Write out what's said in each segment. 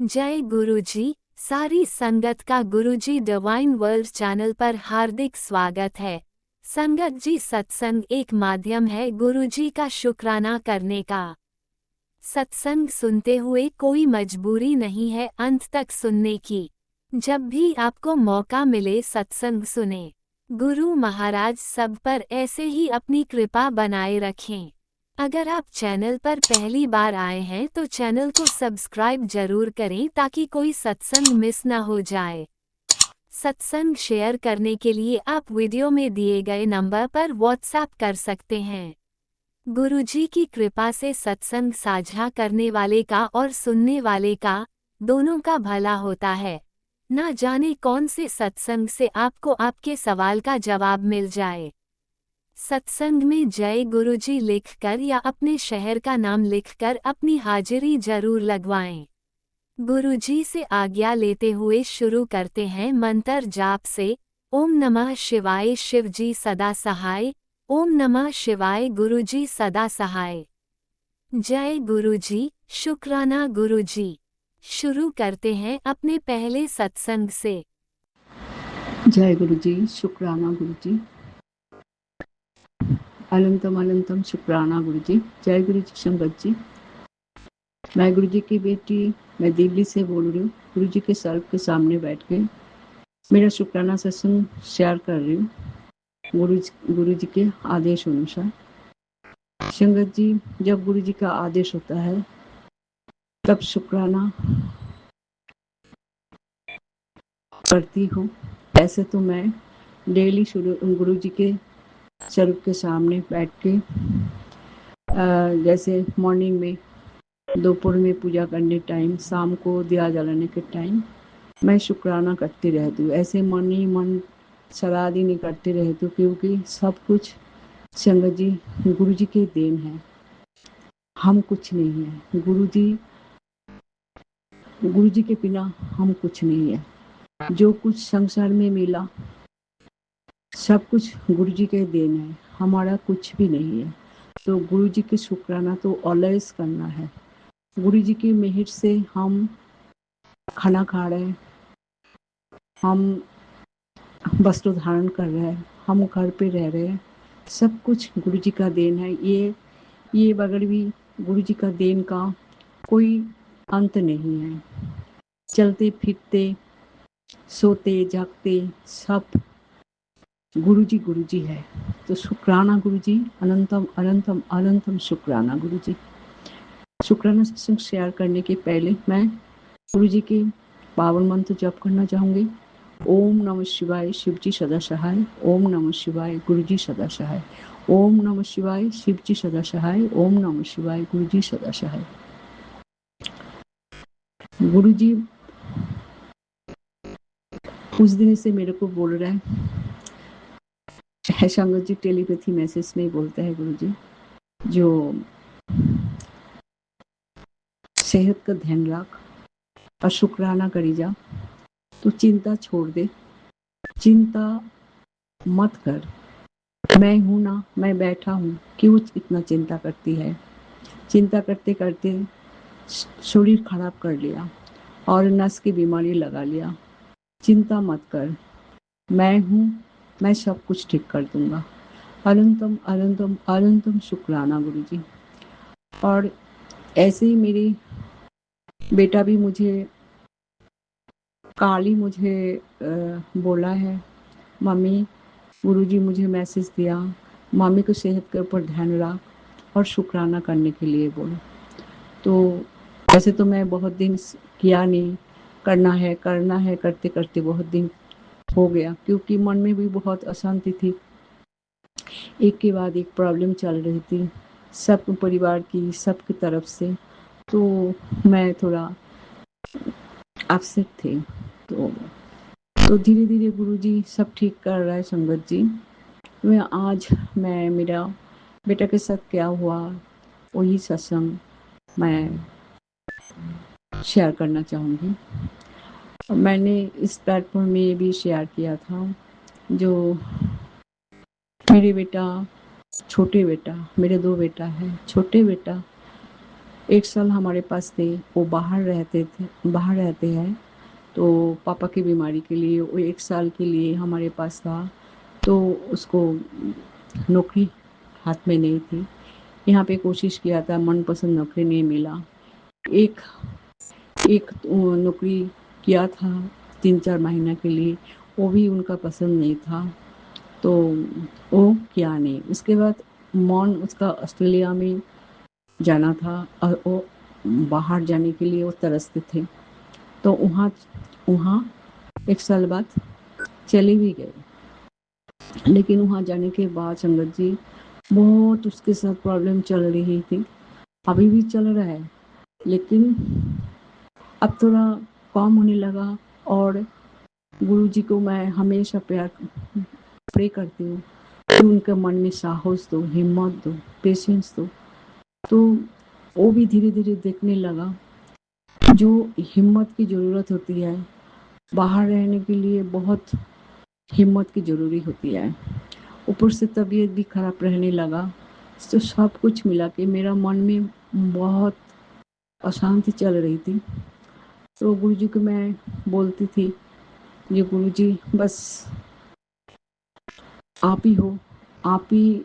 जय गुरुजी। सारी संगत का गुरुजी डिवाइन वर्ल्ड चैनल पर हार्दिक स्वागत है। संगत जी, सत्संग एक माध्यम है गुरुजी का शुक्राना करने का। सत्संग सुनते हुए कोई मजबूरी नहीं है अंत तक सुनने की। जब भी आपको मौका मिले सत्संग सुने। गुरु महाराज सब पर ऐसे ही अपनी कृपा बनाए रखें। अगर आप चैनल पर पहली बार आए हैं तो चैनल को सब्सक्राइब जरूर करें ताकि कोई सत्संग मिस ना हो जाए। सत्संग शेयर करने के लिए आप वीडियो में दिए गए नंबर पर व्हाट्सएप कर सकते हैं। गुरुजी की कृपा से सत्संग साझा करने वाले का और सुनने वाले का, दोनों का भला होता है। ना जाने कौन से सत्संग से आपको आपके सवाल का जवाब मिल जाए। सत्संग में जय गुरुजी लिखकर या अपने शहर का नाम लिखकर अपनी हाजिरी जरूर लगवाएं। गुरुजी से आज्ञा लेते हुए शुरू करते हैं मंत्र जाप से। ओम नमः शिवाय शिवजी सदा सहाय। ओम नमः शिवाय गुरुजी सदा सहाय। जय गुरुजी, शुक्राना गुरुजी। शुरू करते हैं अपने पहले सत्संग से। जय गुरुजी, शुक्राना गुरुजी। अनंतम अनंतम शुक्राना गुरुजी। जय गुरुजी संगत जी। मैं गुरुजी की बेटी, मैं दिल्ली से बोल रही हूँ। गुरुजी के सर के सामने बैठ के मेरा शुक्राना सत्संग शेयर कर रही हूँ गुरुजी के आदेश अनुसार। संगत जी, जब गुरुजी का आदेश होता है तब शुक्राना करती हूँ। ऐसे तो मैं डेली गुरुजी के स्वरूप के सामने बैठ के जैसे मॉर्निंग में, दोपहर में पूजा करने टाइम, शाम को दिया जलाने के टाइम मैं शुक्राना करती रहती हूँ। ऐसे मन ही मन सलाद ही नहीं करते रहती हूँ, क्योंकि सब कुछ संगत जी गुरु जी की देन है। हम कुछ नहीं है। गुरु जी के बिना हम कुछ नहीं है। जो कुछ संसार में मिला सब कुछ गुरु जी के देन है, हमारा कुछ भी नहीं है। तो गुरु जी के शुक्राना तो ऑलवेज करना है। गुरु जी की मेहर से हम खाना खा रहे हैं, हम वस्त्र धारण कर रहे हैं, हम घर पे रह रहे हैं, सब कुछ गुरु जी का देन है। ये बगैर भी गुरु जी का देन का कोई अंत नहीं है। चलते फिरते सोते जागते सब गुरु जी है। तो शुक्राना गुरु जी, अनंतम अनंतम अनंतम शुक्राना गुरु जी। शुक्राना सत्संग शेयर करने के पहले मैं गुरु जी के पावन मंत्र जप करना चाहूंगी। ओम नमः शिवाय शिवजी सदा सहाय। ओम नमः शिवाय गुरुजी सदा सहाय। ओम नमः शिवाय शिवजी सदा सहाय। ओम नमः शिवाय गुरुजी सदा सहाय। गुरुजी उस दिन से मेरे को बोल रहे हैं, संगत जी टेलीपैथी मैसेज में बोलते हैं गुरुजी, जो सेहत का ध्यान रख और शुक्राना करी जा, तो चिंता छोड़ दे, चिंता मत कर। मैं हूं ना, मैं बैठा हूं, क्यों इतना चिंता करती है। चिंता करते करते शरीर खराब कर लिया और नस की बीमारी लगा लिया। चिंता मत कर, मैं हूं, मैं सब कुछ ठीक कर दूंगा। अनंतम अनंतम अनंतम शुक्राना गुरुजी। और ऐसे ही मेरी बेटा भी मुझे काली मुझे बोला है, मम्मी गुरुजी मुझे मैसेज दिया, मम्मी को सेहत के ऊपर ध्यान रख और शुक्राना करने के लिए बोलो। तो वैसे तो मैं बहुत दिन किया नहीं, करना है करते करते बहुत दिन हो गया, क्योंकि मन में भी बहुत अशांति थी। एक के बाद एक प्रॉब्लम चल रही थी, सब परिवार की, सबकी तरफ से। तो मैं थोड़ा अपसेट थी। तो धीरे धीरे गुरुजी सब ठीक कर रहा है संगत जी। मैं मेरा बेटा के साथ क्या हुआ वही सत्संग मैं शेयर करना चाहूँगी। मैंने इस प्लेटफॉर्म में ये भी शेयर किया था, जो मेरे बेटा, छोटे बेटा, मेरे 2 बेटा है। छोटे बेटा 1 साल हमारे पास थे। वो बाहर रहते हैं। तो पापा की बीमारी के लिए वो 1 साल के लिए हमारे पास था। तो उसको नौकरी हाथ में नहीं थी। यहाँ पे कोशिश किया था, मनपसंद नौकरी नहीं मिला। एक एक नौकरी किया था 3-4 महीना के लिए, वो भी उनका पसंद नहीं था। तो वो किया नहीं। उसके बाद मन उसका ऑस्ट्रेलिया में जाना था और वो बाहर जाने के लिए वो तरसते थे। तो वहाँ वहाँ 1 साल बाद चले भी गए। लेकिन वहाँ जाने के बाद संगत जी बहुत उसके साथ प्रॉब्लम चल रही थी। अभी भी चल रहा है, लेकिन अब थोड़ा कम होने लगा। और गुरुजी को मैं हमेशा प्रे करती हूँ कि उनके मन में साहस दो, हिम्मत दो, पेशेंस दो। तो वो भी धीरे धीरे देखने लगा जो हिम्मत की ज़रूरत होती है। बाहर रहने के लिए बहुत हिम्मत की ज़रूरी होती है। ऊपर से तबीयत भी खराब रहने लगा। तो सब कुछ मिला के मेरा मन में बहुत अशांति चल रही थी। तो गुरुजी को मैं बोलती थी, ये गुरुजी बस आप ही हो, आप ही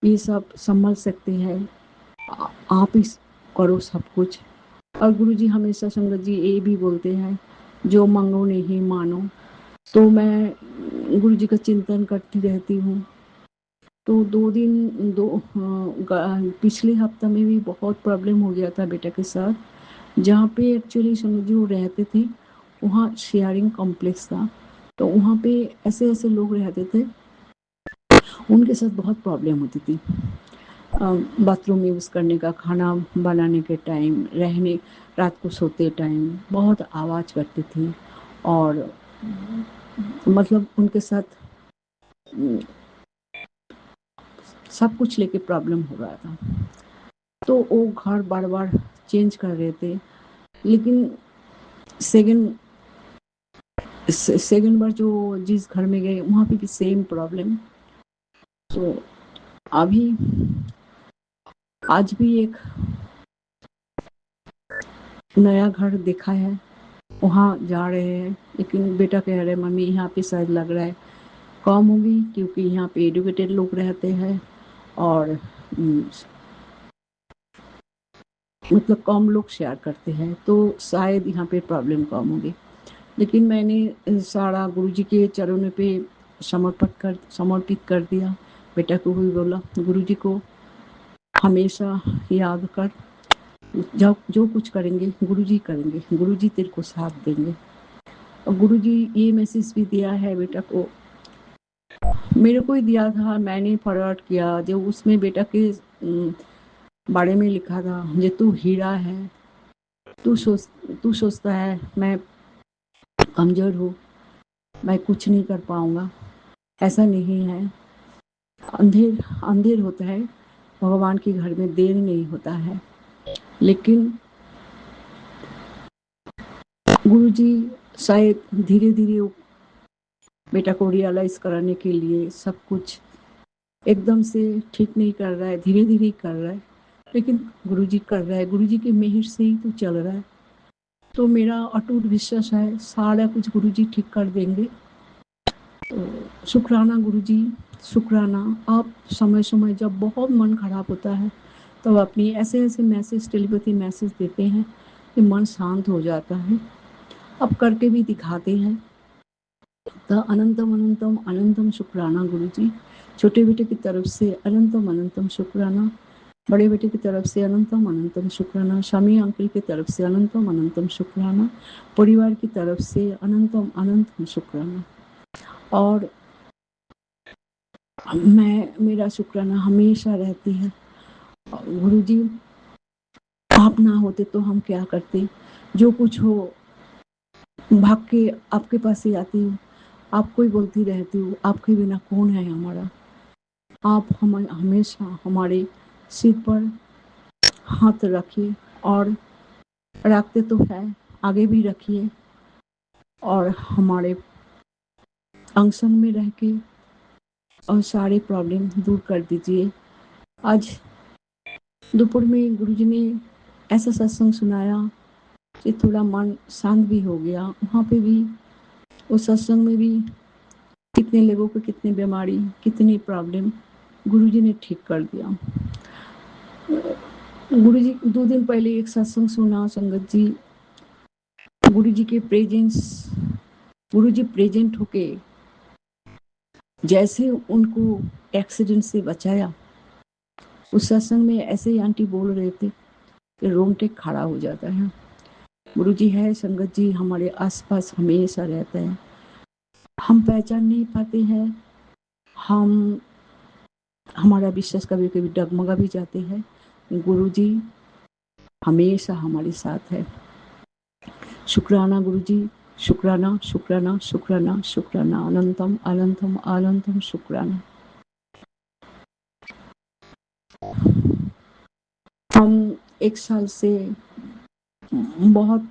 ये सब संभल सकते हैं, आप ही करो सब कुछ। और गुरुजी हमेशा संगत जी ये भी बोलते हैं, जो मांगो नहीं मानो। तो मैं गुरुजी का चिंतन करती रहती हूँ। तो 2 दिन पिछले हफ्ता में भी बहुत प्रॉब्लम हो गया था बेटा के साथ। जहाँ पे एक्चुअली संगत जी वो रहते थे, वहाँ शेयरिंग कॉम्प्लेक्स था। तो वहाँ पे ऐसे ऐसे लोग रहते थे, उनके साथ बहुत प्रॉब्लम होती थी। बाथरूम यूज़ करने का, खाना बनाने के टाइम, रहने, रात को सोते टाइम बहुत आवाज़ करती थी। और मतलब उनके साथ सब कुछ लेके प्रॉब्लम हो रहा था। तो वो घर बार बार चेंज कर रहे थे। लेकिन सेकंड सेकंड बार जो जिस घर में गए वहाँ पे भी सेम प्रॉब्लम। तो अभी आज भी एक नया घर देखा है, वहाँ जा रहे हैं। लेकिन बेटा कह रहे हैं मम्मी यहाँ पे शायद लग रहा है कम होगी, क्योंकि यहाँ पे एडुकेटेड लोग रहते हैं और मतलब कम लोग शेयर करते हैं, तो शायद यहाँ पे प्रॉब्लम कम होगी। लेकिन मैंने सारा गुरुजी के चरणों पे समर्पित कर दिया। बेटा को भी बोला, गुरुजी को हमेशा याद कर, जब जो कुछ करेंगे गुरुजी करेंगे, गुरुजी तेरे को साथ देंगे। और गुरुजी ये मैसेज भी दिया है बेटा को, मेरे को ही दिया था, मैंने फॉरवर्ड किया। जो उसमें बेटा के बारे में लिखा था, ये तू हीरा है, तू सोचता है मैं कमजोर हूँ, मैं कुछ नहीं कर पाऊंगा। ऐसा नहीं है। अंधेर अंधेर होता है, भगवान के घर में देर नहीं होता है। लेकिन गुरुजी शायद धीरे धीरे बेटा को रियलाइज कराने के लिए सब कुछ एकदम से ठीक नहीं कर रहा है, धीरे धीरे कर रहा है। लेकिन गुरुजी कर रहा है, गुरुजी की मेहर से ही तो चल रहा है। तो मेरा अटूट विश्वास है सारा कुछ गुरुजी ठीक कर देंगे। तो शुक्राना गुरुजी, शुक्राना। आप समय समय जब बहुत मन खराब होता है तो अपनी ऐसे ऐसे मैसेज, टेलीपैथी मैसेज देते हैं कि मन शांत हो जाता है। अब करके भी दिखाते हैं। तो अनंतम अनंतम अनंतम शुक्राना गुरुजी। छोटे बेटे की तरफ से अनंतम अनंतम शुक्राना, बड़े बेटे की तरफ से अनंतम अनंतम शुक्राना, शामी अंकल की तरफ से अनंतम अनंतम शुक्राना, परिवार की तरफ से अनंतम अनंतम शुक्राना। और मेरा शुक्राना हमेशा रहती है। गुरुजी आप ना होते तो हम क्या करते। जो कुछ हो भाग के आपके पास ही आती हूँ, आपको ही बोलती रहती हूँ, आपके बिना कौन है हमारा। आप हमेशा हमारे सिर पर हाथ रखिए, और रखते तो है, आगे भी रखिए। और हमारे अंग संग में रह के और सारे प्रॉब्लम दूर कर दीजिए। आज दोपहर में गुरुजी ने ऐसा सत्संग सुनाया कि थोड़ा मन शांत भी हो गया। वहाँ पे भी उस सत्संग में भी कितने लोगों को कितनी बीमारी, कितनी प्रॉब्लम गुरुजी ने ठीक कर दिया। गुरुजी 2 दिन पहले एक सत्संग सुना संगत जी, गुरुजी के प्रेजेंस, गुरुजी प्रेजेंट होके जैसे उनको एक्सीडेंट से बचाया, उस सत्संग में ऐसे ही आंटी बोल रहे थे कि रोंगटे खड़ा हो जाता है। गुरुजी है संगत जी हमारे आसपास हमेशा रहता है, हम पहचान नहीं पाते हैं, हम हमारा विश्वास कभी कभी डगमगा भी जाते हैं। गुरुजी हमेशा हमारे साथ है। शुक्राना गुरुजी, शुक्राना शुक्राना शुक्राना शुक्राना, अनंतम अनंतम अनंतम शुक्राना। हम 1 साल से बहुत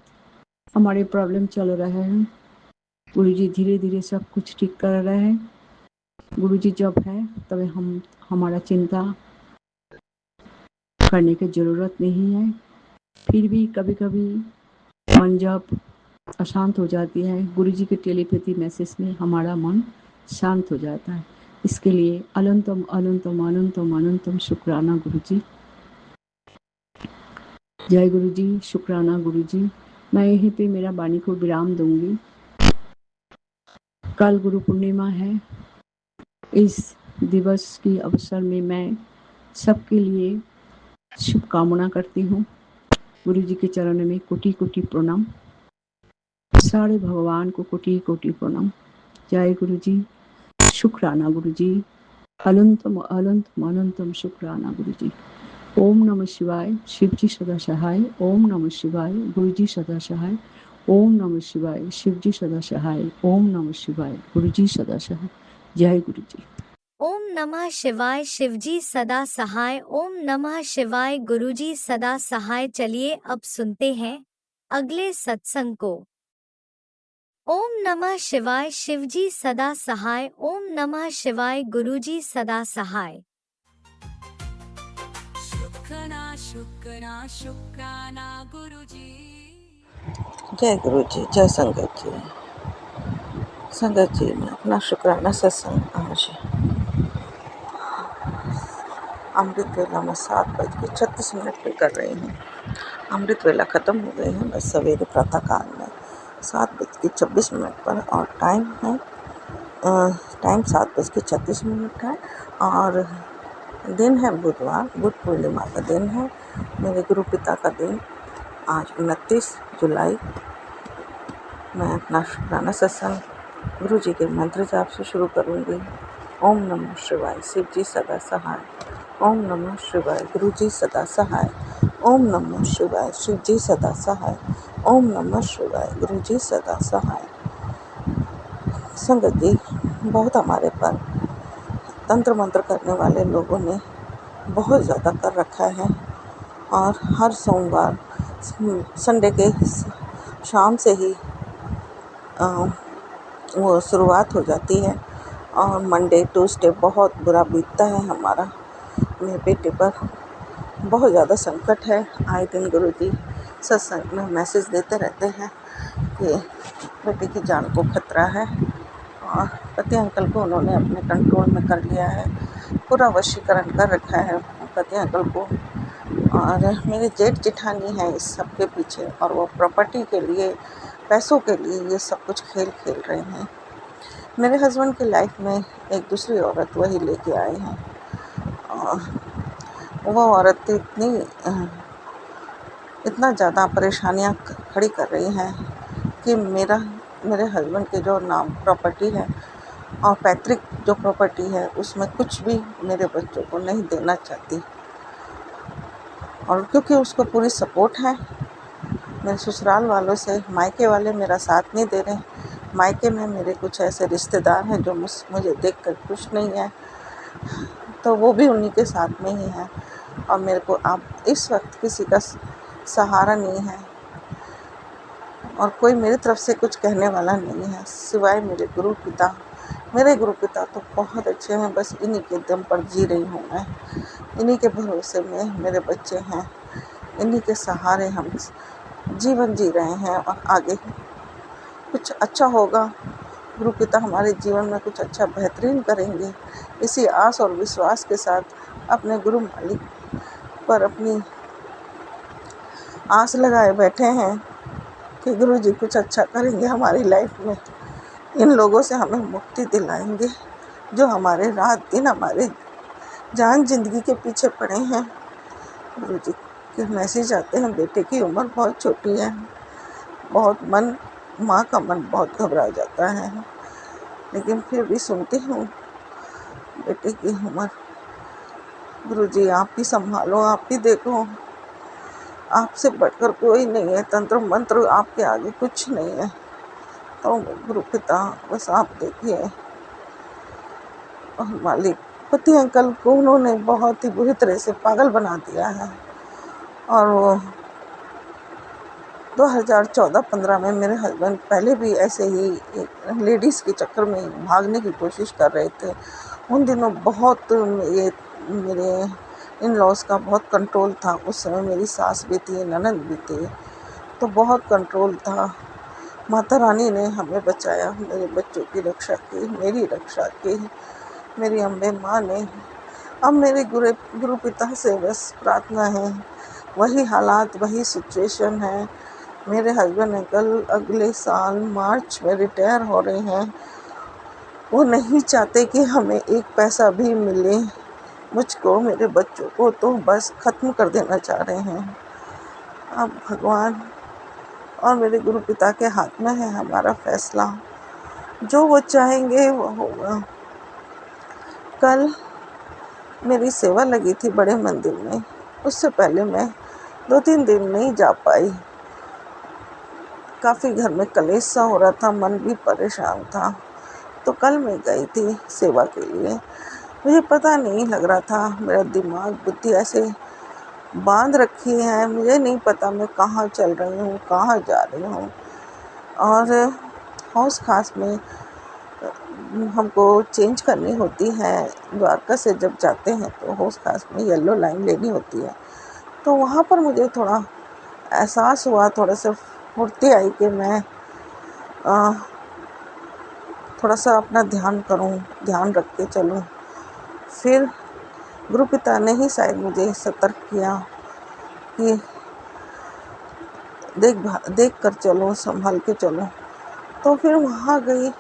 हमारे प्रॉब्लम चल रहे हैं। गुरुजी धीरे धीरे सब कुछ ठीक कर रहे हैं। गुरुजी जब है तब हमारा चिंता करने की जरूरत नहीं है। फिर भी कभी कभी मन जब अशांत हो जाती है, गुरुजी के टेलीपैथी मैसेज में हमारा मन शांत हो जाता है। इसके लिए अनंतम अनंतम अनंतम अनंतम शुक्राना गुरुजी। जय गुरुजी, शुक्राना गुरुजी। मैं यहीं पे मेरा वाणी को विराम दूंगी। कल गुरु पूर्णिमा है। इस दिवस की अवसर में मैं सबके लिए शुभकामना करती हूँ। गुरुजी के चरण में कोटि कोटि प्रणाम, सारे भगवान को कोटि कोटि प्रणाम। जय गुरुजी, शुक्राना गुरुजी, अनंतम अनंतम अनंतम शुक्राना गुरुजी। ओम नमः शिवाय, शिवजी सदा सहाय। ओम नमः शिवाय, गुरुजी सदा सहाय। ओम नमः शिवाय, शिवजी सदा सहाय। ओम नमः शिवाय, गुरुजी सदा सहाय। जय गुरुजी। ओम नमः शिवाय, शिवजी सदा सहाय। ओम नमः शिवाय, गुरुजी सदा सहाय। चलिए अब सुनते हैं अगले सत्संग को। ओम नमः शिवाय, शिवजी सदा सहाय। ओम नमः शिवाय, गुरुजी सदा सहाय। शुक्राना शुक्राना शुक्राना गुरुजी। जय गुरु जी, जय संगत जी। संगत जी में अपना शुक्राना सत्संग आज अमृत वेला में 7:36 पे कर रही हूँ। अमृत वेला ख़त्म हो गई है, बस सवेरे प्रातःकाल में 7:26 पर, और टाइम 7:36 है, और दिन है बुधवार, बुध पूर्णिमा का दिन है, मेरे गुरु पिता का दिन। आज 29 जुलाई। मैं अपना शुक्राना सत्संग गुरु जी के मंत्र जाप से शुरू करूँगी। ओम नमः शिवाय, शिवजी सदा सहाय। ओम नमः शिवाय, गुरु जी सदा सहाय। ओम नमः शिवाय, शिवजी सदा सहाय। ओम नमः शिवाय, गुरु जी सदा सहाय। संगत जी, बहुत हमारे पर तंत्र मंत्र करने वाले लोगों ने बहुत ज़्यादा कर रखा है, और हर सोमवार संडे के शाम से ही वो शुरुआत हो जाती है, और मंडे ट्यूसडे बहुत बुरा बीतता है हमारा। मेरे बेटे पर बहुत ज़्यादा संकट है। आए दिन गुरुजी सत्संग में मैसेज देते रहते हैं कि बेटे की जान को खतरा है, और पति अंकल को उन्होंने अपने कंट्रोल में कर लिया है, पूरा वशीकरण कर रखा है पति अंकल को। और मेरे जेठ जिठानी है इस सब के पीछे, और वो प्रॉपर्टी के लिए, पैसों के लिए ये सब कुछ खेल खेल रहे हैं। मेरे हस्बैंड की लाइफ में एक दूसरी औरत वही लेके आए हैं, और वो औरत इतना ज़्यादा परेशानियां खड़ी कर रही हैं कि मेरे हस्बैंड के जो नाम प्रॉपर्टी है और पैतृक जो प्रॉपर्टी है उसमें कुछ भी मेरे बच्चों को नहीं देना चाहती। और क्योंकि उसको पूरी सपोर्ट है मेरे ससुराल वालों से, मायके वाले मेरा साथ नहीं दे रहे। मायके में मेरे कुछ ऐसे रिश्तेदार हैं जो मुझे देखकर खुश नहीं है, तो वो भी उन्हीं के साथ में ही है, और मेरे को अब इस वक्त किसी का सहारा नहीं है, और कोई मेरी तरफ से कुछ कहने वाला नहीं है सिवाय मेरे गुरु पिता। मेरे गुरु पिता तो बहुत अच्छे हैं, बस इन्हीं के दम पर जी रही हूँ मैं। इन्हीं के भरोसे में मेरे बच्चे हैं, इन्हीं के सहारे हम जीवन जी रहे हैं और आगे कुछ अच्छा होगा। गुरु पिता हमारे जीवन में कुछ अच्छा बेहतरीन करेंगे, इसी आस और विश्वास के साथ अपने गुरु मालिक पर अपनी आस लगाए बैठे हैं कि गुरु जी कुछ अच्छा करेंगे हमारी लाइफ में। इन लोगों से हमें मुक्ति दिलाएंगे जो हमारे रात दिन हमारे जान जिंदगी के पीछे पड़े हैं। गुरु जी के मैसेज आते हैं, बेटे की उम्र बहुत छोटी है, बहुत माँ का मन बहुत घबरा जाता है, लेकिन फिर भी सुनती हूँ। बेटे की उम्र, गुरु जी आप ही संभालो, आप ही देखो, आपसे बढ़कर कोई नहीं है, तंत्र मंत्र आपके आगे कुछ नहीं है। तो गुरु पिता बस आप देखिए। और मालिक पति अंकल को उन्होंने बहुत ही बुरी तरह से पागल बना दिया है। और वो 2014-15 में मेरे हस्बैंड पहले भी ऐसे ही एक लेडीज़ के चक्कर में भागने की कोशिश कर रहे थे। उन दिनों बहुत ये मेरे इन लॉज का बहुत कंट्रोल था। उस समय मेरी सास भी थी, ननद भी थी, तो बहुत कंट्रोल था। माता रानी ने हमें बचाया, मेरे बच्चों की रक्षा की, मेरी रक्षा की, मेरी अम्बे माँ ने। अब मेरे गुरु पिता से बस प्रार्थना है, वही हालात वही सिचुएशन है। मेरे हस्बैंड अंकल अगले साल मार्च में रिटायर हो रहे हैं। वो नहीं चाहते कि हमें एक पैसा भी मिले, मुझको मेरे बच्चों को तो बस ख़त्म कर देना चाह रहे हैं। अब भगवान और मेरे गुरु पिता के हाथ में है हमारा फैसला, जो वो चाहेंगे वो होगा। कल मेरी सेवा लगी थी बड़े मंदिर में, उससे पहले मैं 2-3 दिन नहीं जा पाई। काफ़ी घर में कलेश सा हो रहा था, मन भी परेशान था, तो कल मैं गई थी सेवा के लिए। मुझे पता नहीं लग रहा था, मेरा दिमाग बुद्धि ऐसे बांध रखी है, मुझे नहीं पता मैं कहाँ चल रही हूँ, कहाँ जा रही हूँ। और हौस खास में हमको चेंज करनी होती है। द्वारका से जब जाते हैं तो हौस खास में येलो लाइन लेनी होती है। तो वहाँ पर मुझे थोड़ा एहसास हुआ, थोड़ा सा फुर्ती आई कि मैं थोड़ा सा अपना ध्यान करूं, ध्यान रख के चलूं। फिर गुरु पिता ने ही शायद मुझे सतर्क किया कि देख कर चलो, संभाल के चलो। तो फिर वहाँ गई,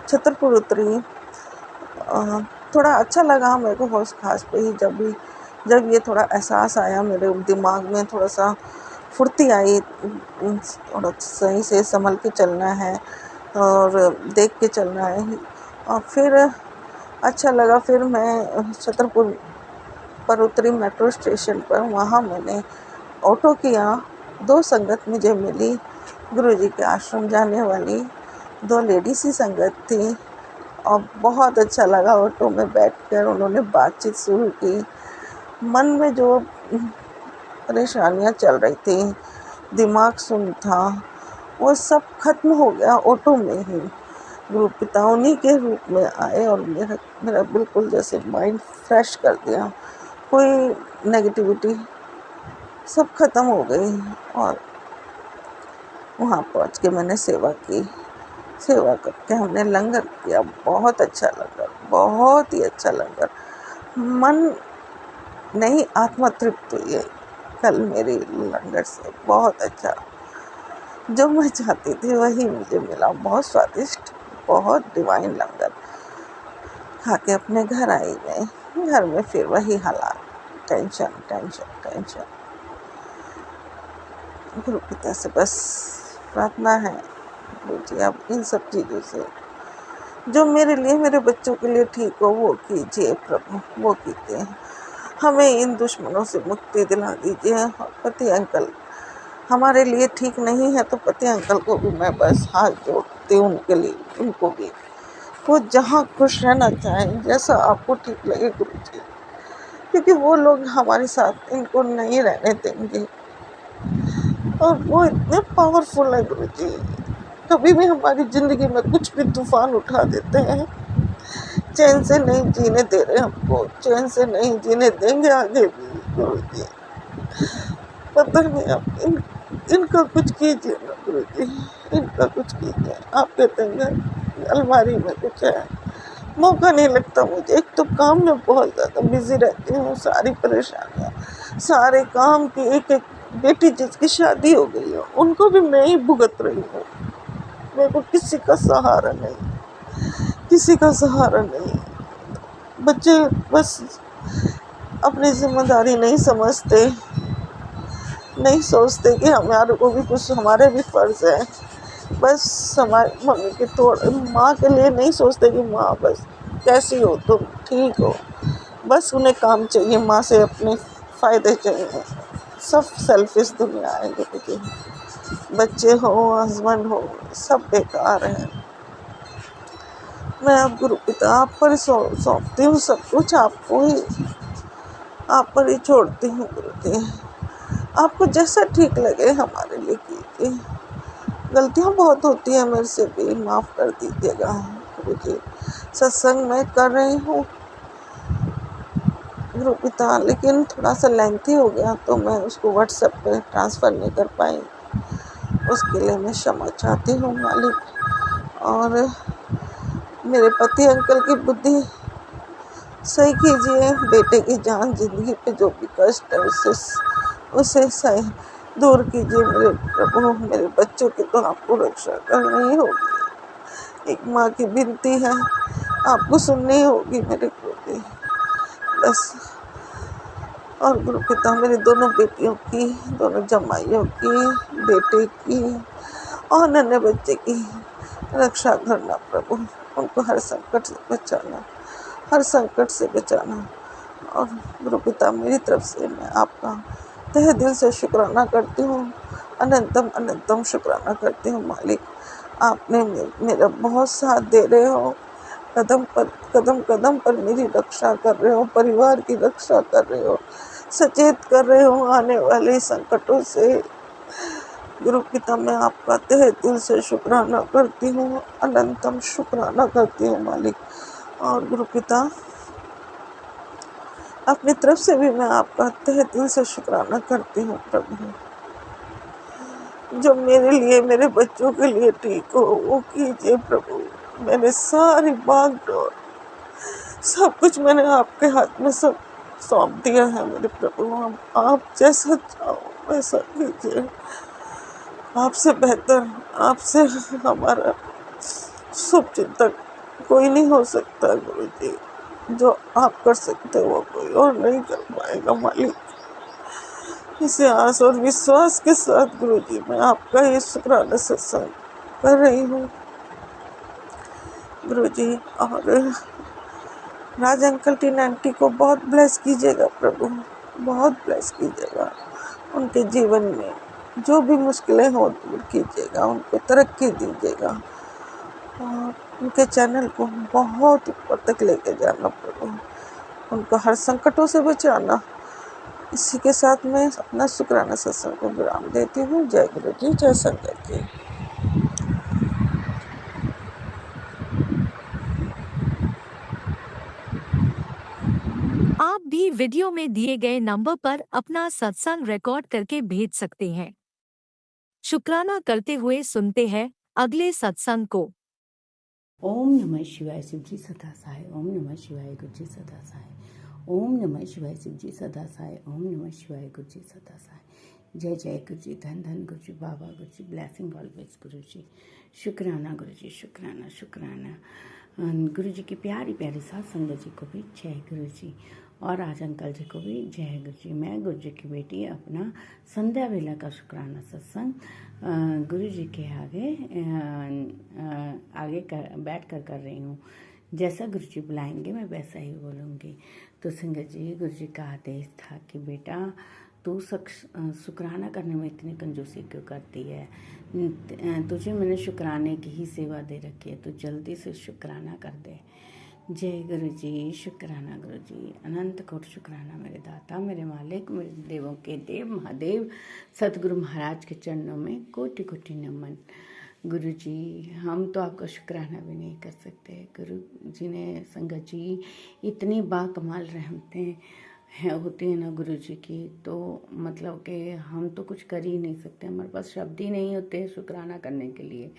छतरपुर उतरी। थोड़ा अच्छा लगा मेरे को हौस खास पे ही। जब ये थोड़ा एहसास आया मेरे दिमाग में, थोड़ा सा फुर्ती आई, थोड़ा सही से संभल के चलना है और देख के चलना है। और फिर अच्छा लगा। फिर मैं छतरपुर पर उतरी मेट्रो स्टेशन पर। वहाँ मैंने ऑटो किया, 2 संगत मुझे मिली, गुरुजी के आश्रम जाने वाली 2 लेडीज़ ही संगत थी। और बहुत अच्छा लगा ऑटो में बैठकर। उन्होंने बातचीत शुरू की। मन में जो परेशानियाँ चल रही थी, दिमाग सुन्न था, वो सब खत्म हो गया ऑटो में ही। गुरु पिता उन्हीं के रूप में आए और मेरा बिल्कुल जैसे माइंड फ्रेश कर दिया। कोई नेगेटिविटी सब खत्म हो गई। और वहाँ पहुँच के मैंने सेवा की। सेवा करके हमने लंगर किया, बहुत अच्छा लंगर, बहुत ही अच्छा लंगर। मन नहीं आत्मा तृप्त हुई है कल मेरी लंगर से, बहुत अच्छा। जो मैं चाहती थी वही मुझे मिला, बहुत स्वादिष्ट, बहुत डिवाइन लंगर। खा के अपने घर आई मैं। घर में फिर वही हालात, टेंशन टेंशन टेंशन। गुरु पिता से बस प्रार्थना है, गुरु जी आप इन सब चीज़ों से जो मेरे लिए, मेरे बच्चों के लिए ठीक हो वो कीजिए प्रभु, वो कीजिए। हमें इन दुश्मनों से मुक्ति दिला दीजिए। पति अंकल हमारे लिए ठीक नहीं है, तो पति अंकल को भी मैं बस हाथ जोड़ती हूँ उनके लिए, उनको भी वो जहाँ खुश रहना चाहें, जैसा आपको ठीक लगे गुरु जी, क्योंकि वो लोग हमारे साथ इनको नहीं रहने देंगे। और वो इतने पावरफुल है गुरु जी, कभी भी हमारी ज़िंदगी में कुछ भी तूफान उठा देते हैं, चैन से नहीं जीने दे रहे हमको, चैन से नहीं जीने देंगे आगे भी गुरु जी। पता नहीं आप इनका कुछ कीजिए ना गुरु जी, इनका कुछ कीजिए। आप कहते हैं अलमारी में कुछ है, मौका नहीं लगता मुझे। एक तो काम में बहुत ज़्यादा बिजी रहती हूँ, सारी परेशानियाँ, सारे काम की, एक एक बेटी जिसकी शादी हो गई है उनको भी मैं ही भुगत रही हूँ। मेरे को किसी का सहारा नहीं, किसी का सहारा नहीं। बच्चे बस अपनी जिम्मेदारी नहीं समझते, नहीं सोचते कि हमारे को भी कुछ, हमारे भी फर्ज है। बस हमारी मम्मी के थोड़ा माँ के लिए नहीं सोचते कि माँ बस कैसी हो तुम, ठीक हो। बस उन्हें काम चाहिए, माँ से अपने फ़ायदे चाहिए। सब सेल्फिश दुनिया है गुरु। बच्चे हो, हस्बैंड हो, सब बेकार हैं। मैं अब गुरु पिता आप पर सौंपती हूँ सब कुछ, आपको ही, आप पर ही छोड़ती हूँ गुरु जी। आपको जैसा ठीक लगे हमारे लिए कीजिए। गलतियाँ बहुत होती हैं मेरे से भी, माफ़ कर दीजिएगा गुरु जी। सत्संग मैं कर रही हूँ गुरु पिता, लेकिन थोड़ा सा लेंथी हो गया तो मैं उसको व्हाट्सएप पे ट्रांसफ़र नहीं कर पाई। उसके लिए मैं क्षमा चाहती हूँ मालिक। और मेरे पति अंकल की बुद्धि सही कीजिए। बेटे की जान, ज़िंदगी पे जो भी कष्ट है उसे सही दूर कीजिए मेरे प्रभु। मेरे बच्चों की तो आपको रक्षा करनी ही होगी। एक माँ की विनती है, आपको सुननी होगी मेरे प्रभु बस। और गुरु पिता मेरी दोनों बेटियों की, दोनों जमाइयों की, बेटे की और नन्हे बच्चे की रक्षा करना प्रभु। उनको हर संकट से बचाना, हर संकट से बचाना। और गुरु पिता मेरी तरफ से मैं आपका तहे दिल से शुक्राना करती हूँ, अनंतम अनंतम शुक्राना करती हूँ मालिक। आपने मेरा बहुत साथ दे रहे हो, कदम कदम पर मेरी रक्षा कर रहे हो, परिवार की रक्षा कर रहे हो, सचेत कर रहे हो आने वाले संकटों से। गुरु पिता मैं आपका तहे दिल से शुक्राना करती हूँ, अनंतम शुक्राना करती हूँ मालिक। और गुरु पिता अपनी तरफ से भी मैं आपका तहे दिल से शुक्राना करती हूँ प्रभु। जो मेरे लिए, मेरे बच्चों के लिए ठीक हो वो कीजिए प्रभु। मैंने सारी भाग दौड़ सब कुछ मैंने आपके हाथ में सब सौंप दिया है मेरे प्रभु। आप जैसा चाहो वैसा कीजिए। आपसे बेहतर, आपसे हमारा शुभ चिंतक कोई नहीं हो सकता गुरु जी। जो आप कर सकते हो वो कोई और नहीं कर पाएगा मालिक। इसे आस और विश्वास के साथ गुरु जी मैं आपका ये शुक्राना सत्संग कर रही हूँ गुरु जी। और राज अंकल टीना आंटी को बहुत ब्लेस कीजिएगा प्रभु, बहुत ब्लेस कीजिएगा। उनके जीवन में जो भी मुश्किलें हो दूर कीजिएगा, उनको तरक्की दीजिएगा और उनके चैनल को बहुत ऊपर तक लेके जाना प्रभु। उनको हर संकटों से बचाना। इसी के साथ मैं अपना शुक्राना सत्संग को विराम देती हूँ। जय गुरु जी, जय संगत जी। आप भी वीडियो में दिए गए नंबर पर अपना सत्संग रिकॉर्ड करके भेज सकते हैं। शुक्राना करते हुए सुनते हैं अगले सत्संग को। ओम नमः शिवाय शिव जी सदा सहाय। ओम नमः शिवाय गुरु जी सदा सहाय। ओम नमः शिवाय शिव जी सदा सहाय। ओम नमः शिवाय गुरु जी सदा सहाय। जय जय गुरु जी, धन धन गुरु जी, बाबा गुरु जी, ब्लेसिंग ऑलवेज गुरु जी। शुक्राना गुरु जी, शुक्राना शुक्राना। गुरु जी की प्यारी प्यारी साथ संगत जी को भी जय गुरु जी और आज अंकल जी को भी जय गुरु जी। मैं गुरु जी की बेटी अपना संध्या वेला का शुक्राना सत्संग गुरु जी के आगे बैठ कर रही हूँ। जैसा गुरु जी बुलाएंगे मैं वैसा ही बोलूँगी। तो संगत जी, गुरु जी का आदेश था कि बेटा तू शुक्राना करने में इतनी कंजूसी क्यों करती है? तुझे मैंने शुक्राने की ही सेवा दे रखी है, तो जल्दी से शुक्राना कर दे। जय गुरु जी, शुक्राना गुरु जी, अनंत कोटि शुक्राना मेरे दाता, मेरे मालिक, मेरे देवों के देव महादेव सतगुरु महाराज के चरणों में कोटि कोटि नमन। गुरु जी, हम तो आपका शुक्राना भी नहीं कर सकते। गुरु जी ने, संगत जी इतनी बाकमाल रहमतें हैं होती हैं ना गुरु जी की, तो मतलब कि हम तो कुछ कर ही नहीं सकते। हमारे पास शब्द ही नहीं होते शुक्राना करने के लिए।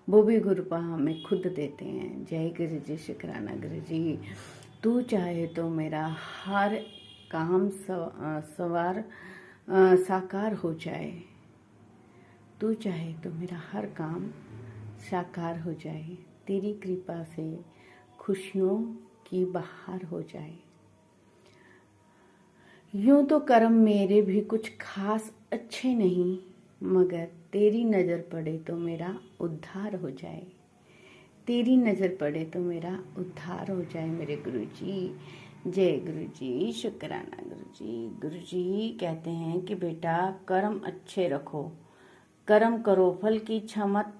वो भी गुरुपा हमें खुद देते हैं। जय गुरु जी, शुक्राना गुरु जी। तू चाहे तो मेरा हर काम साकार हो जाए। तू चाहे तो मेरा हर काम साकार हो जाए। तेरी कृपा से खुशियों की बहार हो जाए। यूं तो कर्म मेरे भी कुछ खास अच्छे नहीं, मगर तेरी नज़र पड़े तो मेरा उद्धार हो जाए। तेरी नज़र पड़े तो मेरा उद्धार हो जाए मेरे गुरु जी। जय गुरु जी, शुक्राना गुरु जी। गुरु जी कहते हैं कि बेटा कर्म अच्छे रखो, कर्म करो, फल की इच्छा मत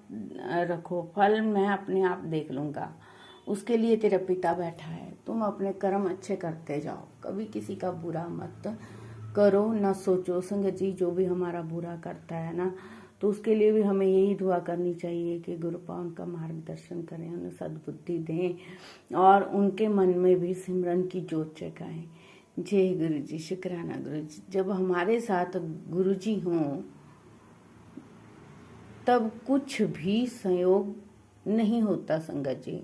रखो, फल मैं अपने आप देख लूँगा। उसके लिए तेरा पिता बैठा है। तुम अपने कर्म अच्छे करते जाओ, कभी किसी का बुरा मत करो, ना सोचो। संगत जी, जो भी हमारा बुरा करता है ना, तो उसके लिए भी हमें यही दुआ करनी चाहिए कि गुरुपा उनका मार्गदर्शन करें, उन्हें सद्बुद्धि दें और उनके मन में भी सिमरन की जोत जगाएं। जय गुरु जी, शुक्राना गुरु जी। जब हमारे साथ गुरु जी हों तब कुछ भी संयोग नहीं होता। संगत जी,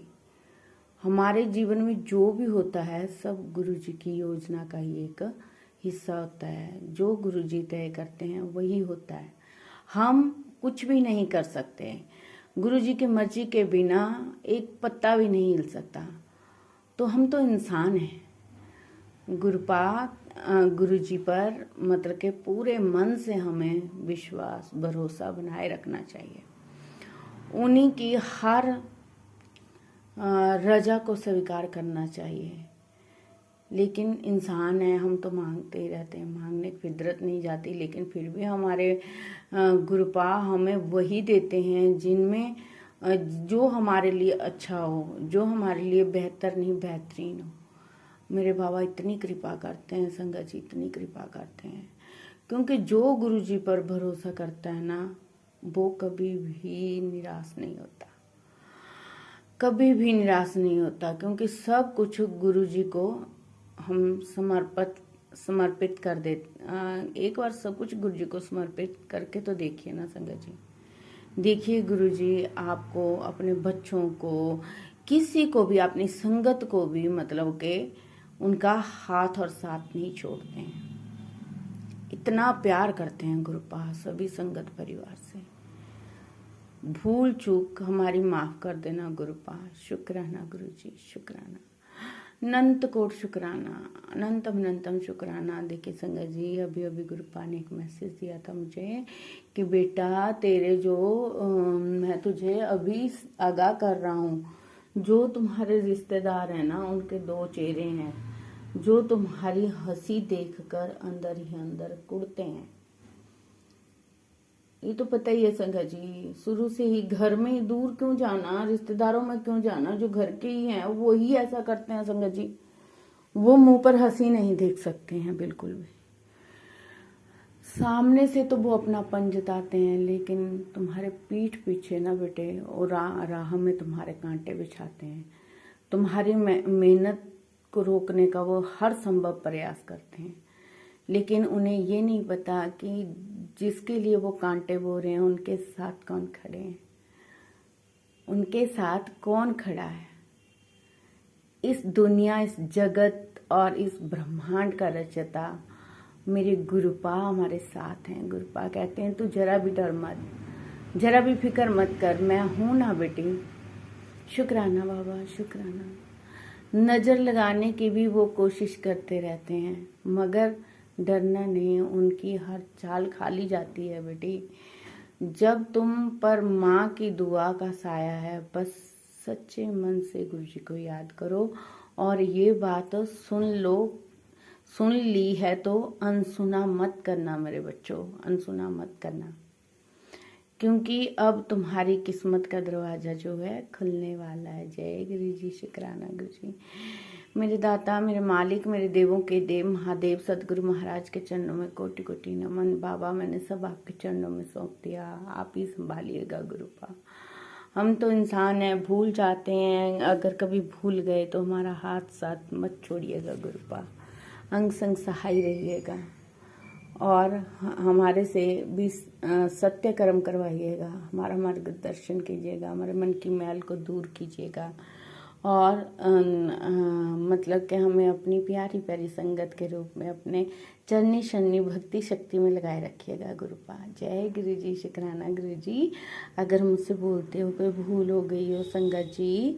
हमारे जीवन में जो भी होता है सब गुरु जी की योजना का ही एक हिस्सा होता है। जो गुरु जी तय करते हैं वही होता है। हम कुछ भी नहीं कर सकते। गुरु जी की मर्जी के बिना एक पत्ता भी नहीं हिल सकता। तो हम तो इंसान हैं। गुरु जी पर मतलब के पूरे मन से हमें विश्वास भरोसा बनाए रखना चाहिए। उन्हीं की हर रजा को स्वीकार करना चाहिए। लेकिन इंसान है, हम तो मांगते ही रहते हैं, मांगने की फितरत नहीं जाती। लेकिन फिर भी हमारे गुरुपा हमें वही देते हैं जिनमें जो हमारे लिए अच्छा हो, जो हमारे लिए बेहतर नहीं बेहतरीन हो। मेरे बाबा इतनी कृपा करते हैं संगत जी, इतनी कृपा करते हैं। क्योंकि जो गुरु जी पर भरोसा करता है ना, वो कभी भी निराश नहीं होता, कभी भी निराश नहीं होता। क्योंकि सब कुछ गुरु जी को हम समर्पित कर देते। एक बार सब कुछ गुरु जी को समर्पित करके तो देखिए ना संगत जी। देखिए गुरु जी आपको, अपने बच्चों को, किसी को भी, अपनी संगत को भी मतलब के उनका हाथ और साथ नहीं छोड़ते हैं। इतना प्यार करते हैं गुरुपा सभी संगत परिवार से। भूल चूक हमारी माफ कर देना गुरुपा। शुक्राना गुरु जी, शुक्राना, अनंत कोट शुक्राना, अनंतम अनंतम शुक्राना। देखिए संगत जी, अभी अभी गुरुपा ने एक मैसेज दिया था मुझे कि बेटा तेरे जो मैं तुझे अभी आगाह कर रहा हूँ, जो तुम्हारे रिश्तेदार हैं ना, उनके 2 चेहरे हैं जो तुम्हारी हंसी देखकर अंदर ही अंदर कुड़ते हैं। ये तो पता ही है संगत जी, शुरू से ही घर में दूर क्यों जाना, रिश्तेदारों में क्यों जाना, जो घर के ही हैं वो ही ऐसा करते हैं संगत जी। वो मुंह पर हंसी नहीं देख सकते हैं बिल्कुल भी। सामने से तो वो अपनापन जताते हैं, लेकिन तुम्हारे पीठ पीछे ना बेटे, और राह में तुम्हारे कांटे बिछाते हैं। तुम्हारी मेहनत को रोकने का वो हर संभव प्रयास करते हैं। लेकिन उन्हें ये नहीं पता कि जिसके लिए वो कांटे बो रहे हैं उनके साथ कौन खड़े हैं, उनके साथ कौन खड़ा है। इस दुनिया, इस जगत और इस ब्रह्मांड का रचयिता मेरे गुरुपा हमारे साथ हैं। गुरुपा कहते हैं तू जरा भी डर मत, जरा भी फिक्र मत कर, मैं हूं ना बेटी। शुक्राना बाबा, शुक्राना। नज़र लगाने की भी वो कोशिश करते रहते हैं, मगर डरना नहीं, उनकी हर चाल खाली जाती है बेटी। जब तुम पर माँ की दुआ का साया है, बस सच्चे मन से गुरु जी को याद करो। और ये बात सुन ली है तो अनसुना मत करना मेरे बच्चों, अनसुना मत करना। क्योंकि अब तुम्हारी किस्मत का दरवाज़ा जो है खुलने वाला है। जय गुरु जी, शुक्राना गुरु जी। मेरे दाता, मेरे मालिक, मेरे देवों के देव महादेव सदगुरु महाराज के चरणों में कोटि कोटि नमन। बाबा मैंने सब आपके चरणों में सौंप दिया, आप ही संभालिएगा गुरुपा। हम तो इंसान हैं, भूल जाते हैं। अगर कभी भूल गए तो हमारा हाथ साथ मत छोड़िएगा गुरुपा, अंग संग सहाय रहिएगा और हमारे से भी सत्य कर्म करवाइएगा, हमारा मार्गदर्शन कीजिएगा, हमारे मन की मैल को दूर कीजिएगा और मतलब कि हमें अपनी प्यारी प्यारी संगत के रूप में अपने चरनी शरनी भक्ति शक्ति में लगाए रखिएगा गुरुपा। जय गुरु जी, शुक्राना गुरु जी। अगर मुझसे बोलते हो कोई भूल हो गई हो संगत जी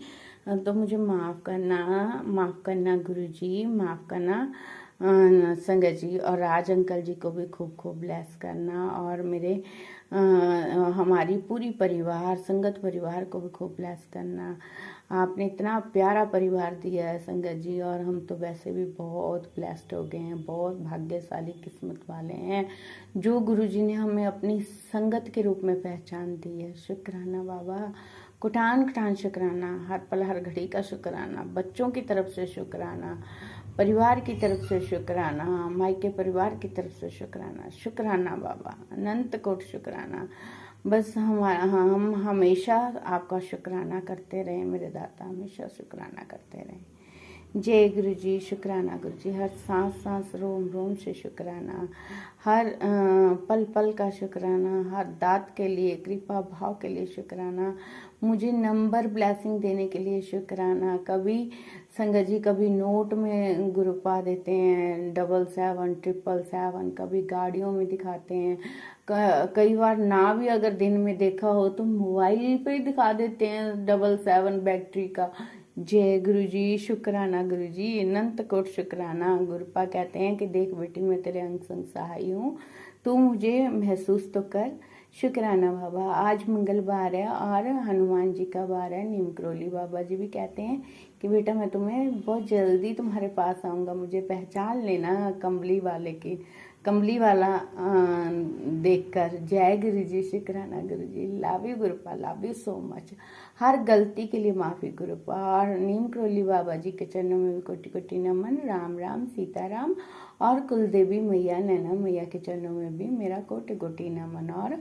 तो मुझे माफ़ करना गुरु जी, माफ़ करना संगत जी। और राज अंकल जी को भी खूब खूब ब्लेस करना और मेरे हमारी पूरी परिवार संगत परिवार को भी खूब ब्लेस करना। आपने इतना प्यारा परिवार दिया है संगत जी और हम तो वैसे भी बहुत ब्लेस्ड हो गए हैं, बहुत भाग्यशाली किस्मत वाले हैं जो गुरुजी ने हमें अपनी संगत के रूप में पहचान दी है। शुक्राना बाबा, कुटान कुटान शुक्राना, हर पल हर घड़ी का शुक्राना, बच्चों की तरफ से शुक्राना, परिवार की तरफ से शुक्राना, मायके परिवार की तरफ से शुक्राना। शुक्राना बाबा, अनंत कोट शुक्राना। बस हम हमेशा आपका शुक्राना करते रहें मेरे दाता, हमेशा शुक्राना करते रहें। जय गुरु जी, शुक्राना गुरु जी। हर सांस सांस रोम रोम से शुक्राना, हर पल पल का शुक्राना, हर दात के लिए कृपा भाव के लिए शुक्राना, मुझे नंबर ब्लेसिंग देने के लिए शुक्राना। कभी संगत जी कभी नोट में गुरुपा देते हैं 777 777, कभी गाड़ियों में दिखाते हैं, कई बार ना भी अगर दिन में देखा हो तो मोबाइल पे ही दिखा देते हैं 777 बैटरी का। जय गुरु जी, शुक्राना गुरु जी, अनंत कोट शुक्राना। गुरुपा कहते हैं कि देख बेटी मैं तेरे अंग संग सहाय हूँ, तू मुझे महसूस तो कर। शुक्राना बाबा। आज मंगलवार है और हनुमान जी का वार है। नीम करोली बाबा जी भी कहते हैं कि बेटा मैं तुम्हें बहुत जल्दी तुम्हारे पास आऊँगा, मुझे पहचान लेना कमली वाला देखकर। जय गुरु जी, शुक्राना गुरु जी। लव यू गुरुपा, लव यू सो मच। हर गलती के लिए माफ़ी गुरुपा। और नीम करोली बाबा जी के चरणों में भी कोटि कोटि नमन। राम राम सीताराम और कुलदेवी मैया नैना मैया के चरणों में भी मेरा कोटि कोटि नमन और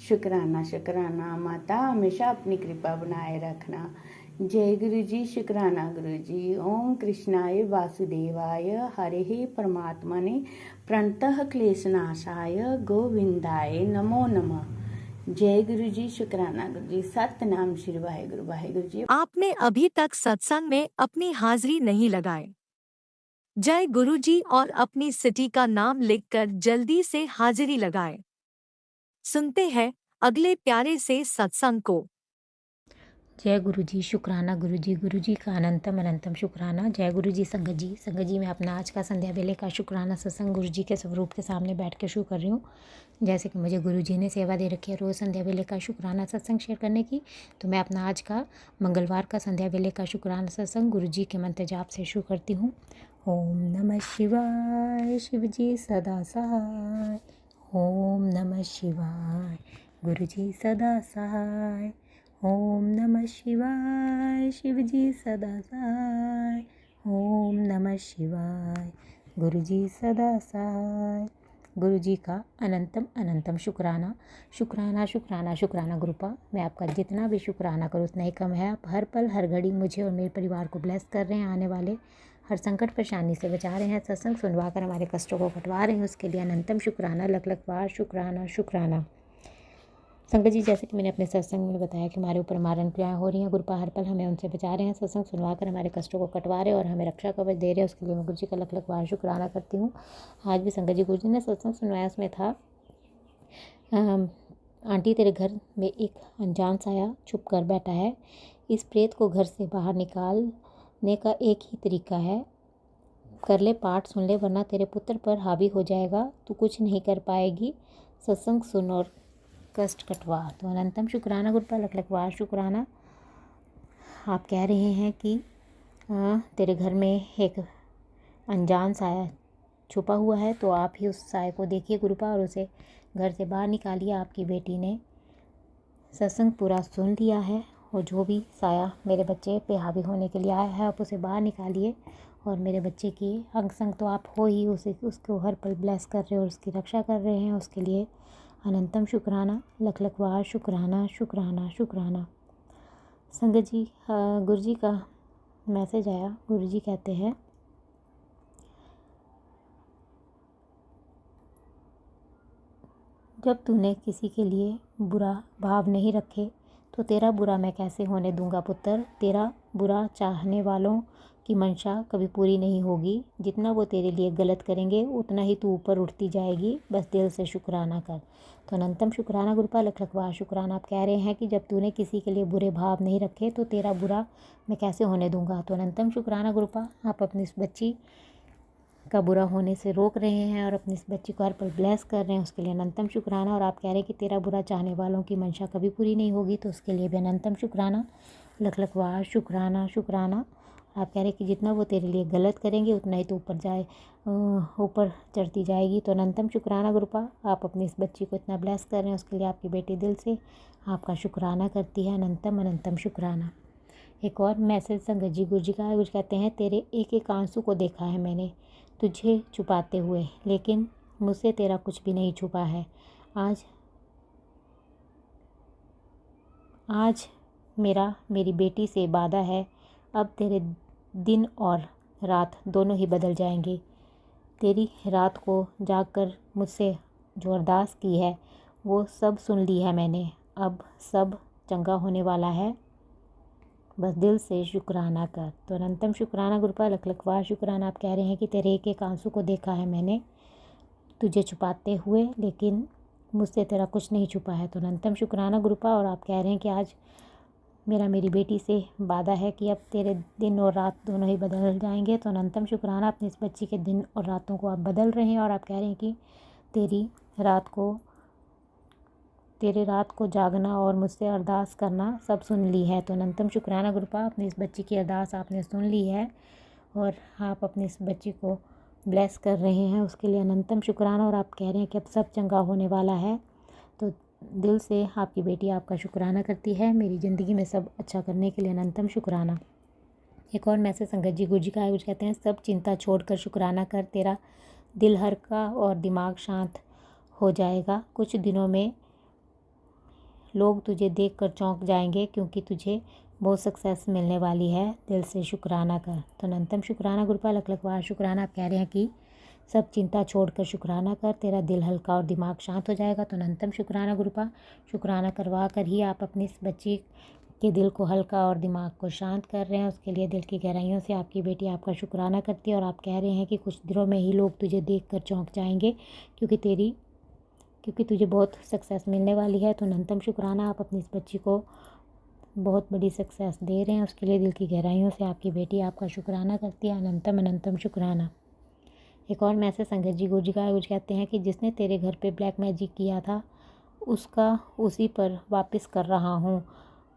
शुक्राना। शुक्राना माता, हमेशा अपनी कृपा बनाए रखना। जय गुरु जी, शुक्राना गुरु जी। ओम कृष्णाय वासुदेवाय हरे परमात्मने प्रणतः क्लेशनाशाय गोविंदाय नमो नमः। जय गुरु जी, शुक्राना गुरु जी। सतनाम श्री वाहेगुरु जी। आपने अभी तक सत्संग में अपनी हाजिरी नहीं लगाए। जय गुरु जी और अपनी सिटी का नाम लिखकर जल्दी से हाजिरी लगाएं। सुनते हैं अगले प्यारे से सत्संग को। जय गुरु जी, शुक्राना गुरु जी का अनंतम अनंतम शुक्राना। जय गुरु जी। संगत जी मैं अपना आज का संध्या वेले का शुक्राना सत्संग गुरु जी के स्वरूप के सामने बैठ के शुरू कर रही हूँ। जैसे कि मुझे गुरु जी ने सेवा दे रखी है रोज़ संध्या वेले का शुक्राना सत्संग शेयर करने की, तो मैं अपना आज का मंगलवार का संध्या वेले का शुक्राना सत्संग गुरु जी के मंत्र जाप से शुरू करती हूँ। ओम नमः शिवाय, शिव जी सदा सहाय। ओम नमः शिवाय, गुरु जी सदा सहाय। ओम नमः शिवाय, शिव जी सदा सहाय। ओम नमः शिवाय, गुरु जी सदा सहाय। गुरु जी का अनंतम अनंतम शुक्राना। शुक्राना गुरुपा। मैं आपका जितना भी शुक्राना करूँ उतना ही कम है। आप हर पल हर घड़ी मुझे और मेरे परिवार को ब्लेस कर रहे हैं, आने वाले हर संकट परेशानी से बचा रहे हैं, सत्संग सुनवा कर हमारे कष्टों को कटवा रहे हैं, उसके लिए अनंतम शुक्राना, लख लख बार शुक्राना। संगत जी, जैसे कि मैंने अपने सत्संग में बताया कि हमारे ऊपर मारण क्रियाएँ हो रही हैं, गुरुपा हर पल हमें उनसे बचा रहे हैं, सत्संग सुनवा कर हमारे कष्टों को कटवा रहे हैं और हमें रक्षा कवच दे रहे हैं, उसके लिए मैं गुरु जी का लख लख बार शुक्राना करती हूँ। आज भी संगत जी गुरु जी ने सत्संग सुनवाया, उसमें था आंटी तेरे घर में एक अनजान साया छुप कर बैठा है, इस प्रेत को घर से बाहर निकालने का एक ही तरीका है, कर ले पाठ, सुन ले, वरना तेरे पुत्र पर हावी हो जाएगा, तू कुछ नहीं कर पाएगी, सत्संग सुन और कष्ट कटवा। तो अनंतम शुक्राना गुरुपा, लख लख बार शुक्राना। आप कह रहे हैं कि तेरे घर में एक अनजान साया छुपा हुआ है, तो आप ही उस साये को देखिए गुरुपा और उसे घर से बाहर निकालिए। आपकी बेटी ने सत्संग पूरा सुन लिया है और जो भी साया मेरे बच्चे पे हावी होने के लिए आया है आप उसे बाहर निकालिए और मेरे बच्चे की अंग संग तो आप हो ही, उसको हर पल ब्लेस कर रहे हो और उसकी रक्षा कर रहे हैं, उसके लिए अनंतम शुक्राना, लख लख बार शुक्राना। संगत जी, गुरु जी का मैसेज आया। गुरु जी कहते हैं, जब तूने किसी के लिए बुरा भाव नहीं रखे तो तेरा बुरा मैं कैसे होने दूंगा पुत्र। तेरा बुरा चाहने वालों की मंशा कभी पूरी नहीं होगी। जितना वो तेरे लिए गलत करेंगे उतना ही तू ऊपर उठती जाएगी। बस दिल से शुक्राना कर। तो अनंतम शुक्राना गुरुपाल लखलखवार शुक्राना। आप कह रहे हैं कि जब तूने किसी के लिए बुरे भाव नहीं रखे तो तेरा बुरा मैं कैसे होने दूंगा। तो अनंतम शुक्राना गुरुपा, आप अपनी इस बच्ची का बुरा होने से रोक रहे हैं और अपनी इस बच्ची को हर पल ब्लेस कर रहे हैं, उसके लिए अनंतम शुक्राना। और आप कह रहे हैं कि तेरा बुरा चाहने वालों की मंशा कभी पूरी नहीं होगी, तो उसके लिए भी अनंतम शुक्राना लखलखवार शुक्राना शुक्राना। आप कह रहे हैं कि जितना वो तेरे लिए गलत करेंगे उतना ही तो ऊपर चढ़ती जाएगी। तो अनंतम शुक्राना गुरुपा, आप अपनी इस बच्ची को इतना ब्लेस कर रहे हैं, उसके लिए आपकी बेटी दिल से आपका शुक्राना करती है। अनंतम अनंतम शुक्राना। एक और मैसेज संगत जी गुरु जी का है। कुछ कहते हैं, तेरे एक एक आंसू को देखा है मैंने तुझे छुपाते हुए, लेकिन मुझसे तेरा कुछ भी नहीं छुपा है। आज मेरी बेटी से वादा है, अब तेरे दिन और रात दोनों ही बदल जाएंगे। तेरी रात को जागकर मुझसे जो अरदास की है वो सब सुन ली है मैंने। अब सब चंगा होने वाला है, बस दिल से शुक्राना कर। तो अनंतम शुक्राना गुरुपाल लखलखवार शुक्राना। आप कह रहे हैं कि तेरे एक एक आंसू को देखा है मैंने तुझे छुपाते हुए, लेकिन मुझसे तेरा कुछ नहीं छुपा है। तो अनंतम शुक्राना गुरुपा। और आप कह रहे हैं कि आज मेरी बेटी से वादा है कि अब तेरे दिन और रात दोनों ही बदल जाएंगे। तो अनंतम शुक्राना, अपनी इस बच्ची के दिन और रातों को आप बदल रहे हैं। और आप कह रहे हैं कि तेरे रात को जागना और मुझसे अरदास करना सब सुन ली है। तो अनंतम शुक्राना गुरुपा, अपनी इस बच्ची की अरदास आपने सुन ली है और आप अपनी इस बच्ची को ब्लेस कर रहे हैं, उसके लिए अनंतम शुक्राना। और आप कह रहे हैं कि अब सब चंगा होने वाला है। तो दिल से आपकी बेटी आपका शुक्राना करती है, मेरी ज़िंदगी में सब अच्छा करने के लिए अनंतम शुक्राना। एक और मैसेज संगत जी गुरु जी का है। कुछ कहते हैं, सब चिंता छोड़कर शुक्राना कर, तेरा दिल हल्का और दिमाग शांत हो जाएगा। कुछ दिनों में लोग तुझे देखकर चौंक जाएंगे क्योंकि तुझे बहुत सक्सेस मिलने वाली है। दिल से शुक्राना कर। तो अनंतम शुक्राना गुरुपाल लखलखवार शुक्राना। आप कह रहे हैं कि सब चिंता छोड़कर शुक्राना कर, तेरा दिल हल्का और दिमाग शांत हो जाएगा। तो अनंतम शुक्राना गुरुपा, शुक्राना करवा कर ही आप अपनी इस बच्ची के दिल को हल्का और दिमाग को शांत कर रहे हैं, उसके लिए दिल की गहराइयों से आपकी बेटी आपका शुक्राना करती है। और आप कह रहे हैं कि कुछ दिनों में ही लोग तुझे देखकर चौंक जाएंगे क्योंकि तुझे बहुत सक्सेस मिलने वाली है। तो अनंतम शुक्राना, आप अपनी इस बच्ची को बहुत बड़ी सक्सेस दे रहे हैं, उसके लिए दिल की गहराइयों से आपकी बेटी आपका शुक्राना करती है। अनंतम अनंतम शुक्राना। एक और मैसेज संगत जी गुरु जी का कुछ कहते हैं कि जिसने तेरे घर पे ब्लैक मैजिक किया था उसका उसी पर वापस कर रहा हूँ,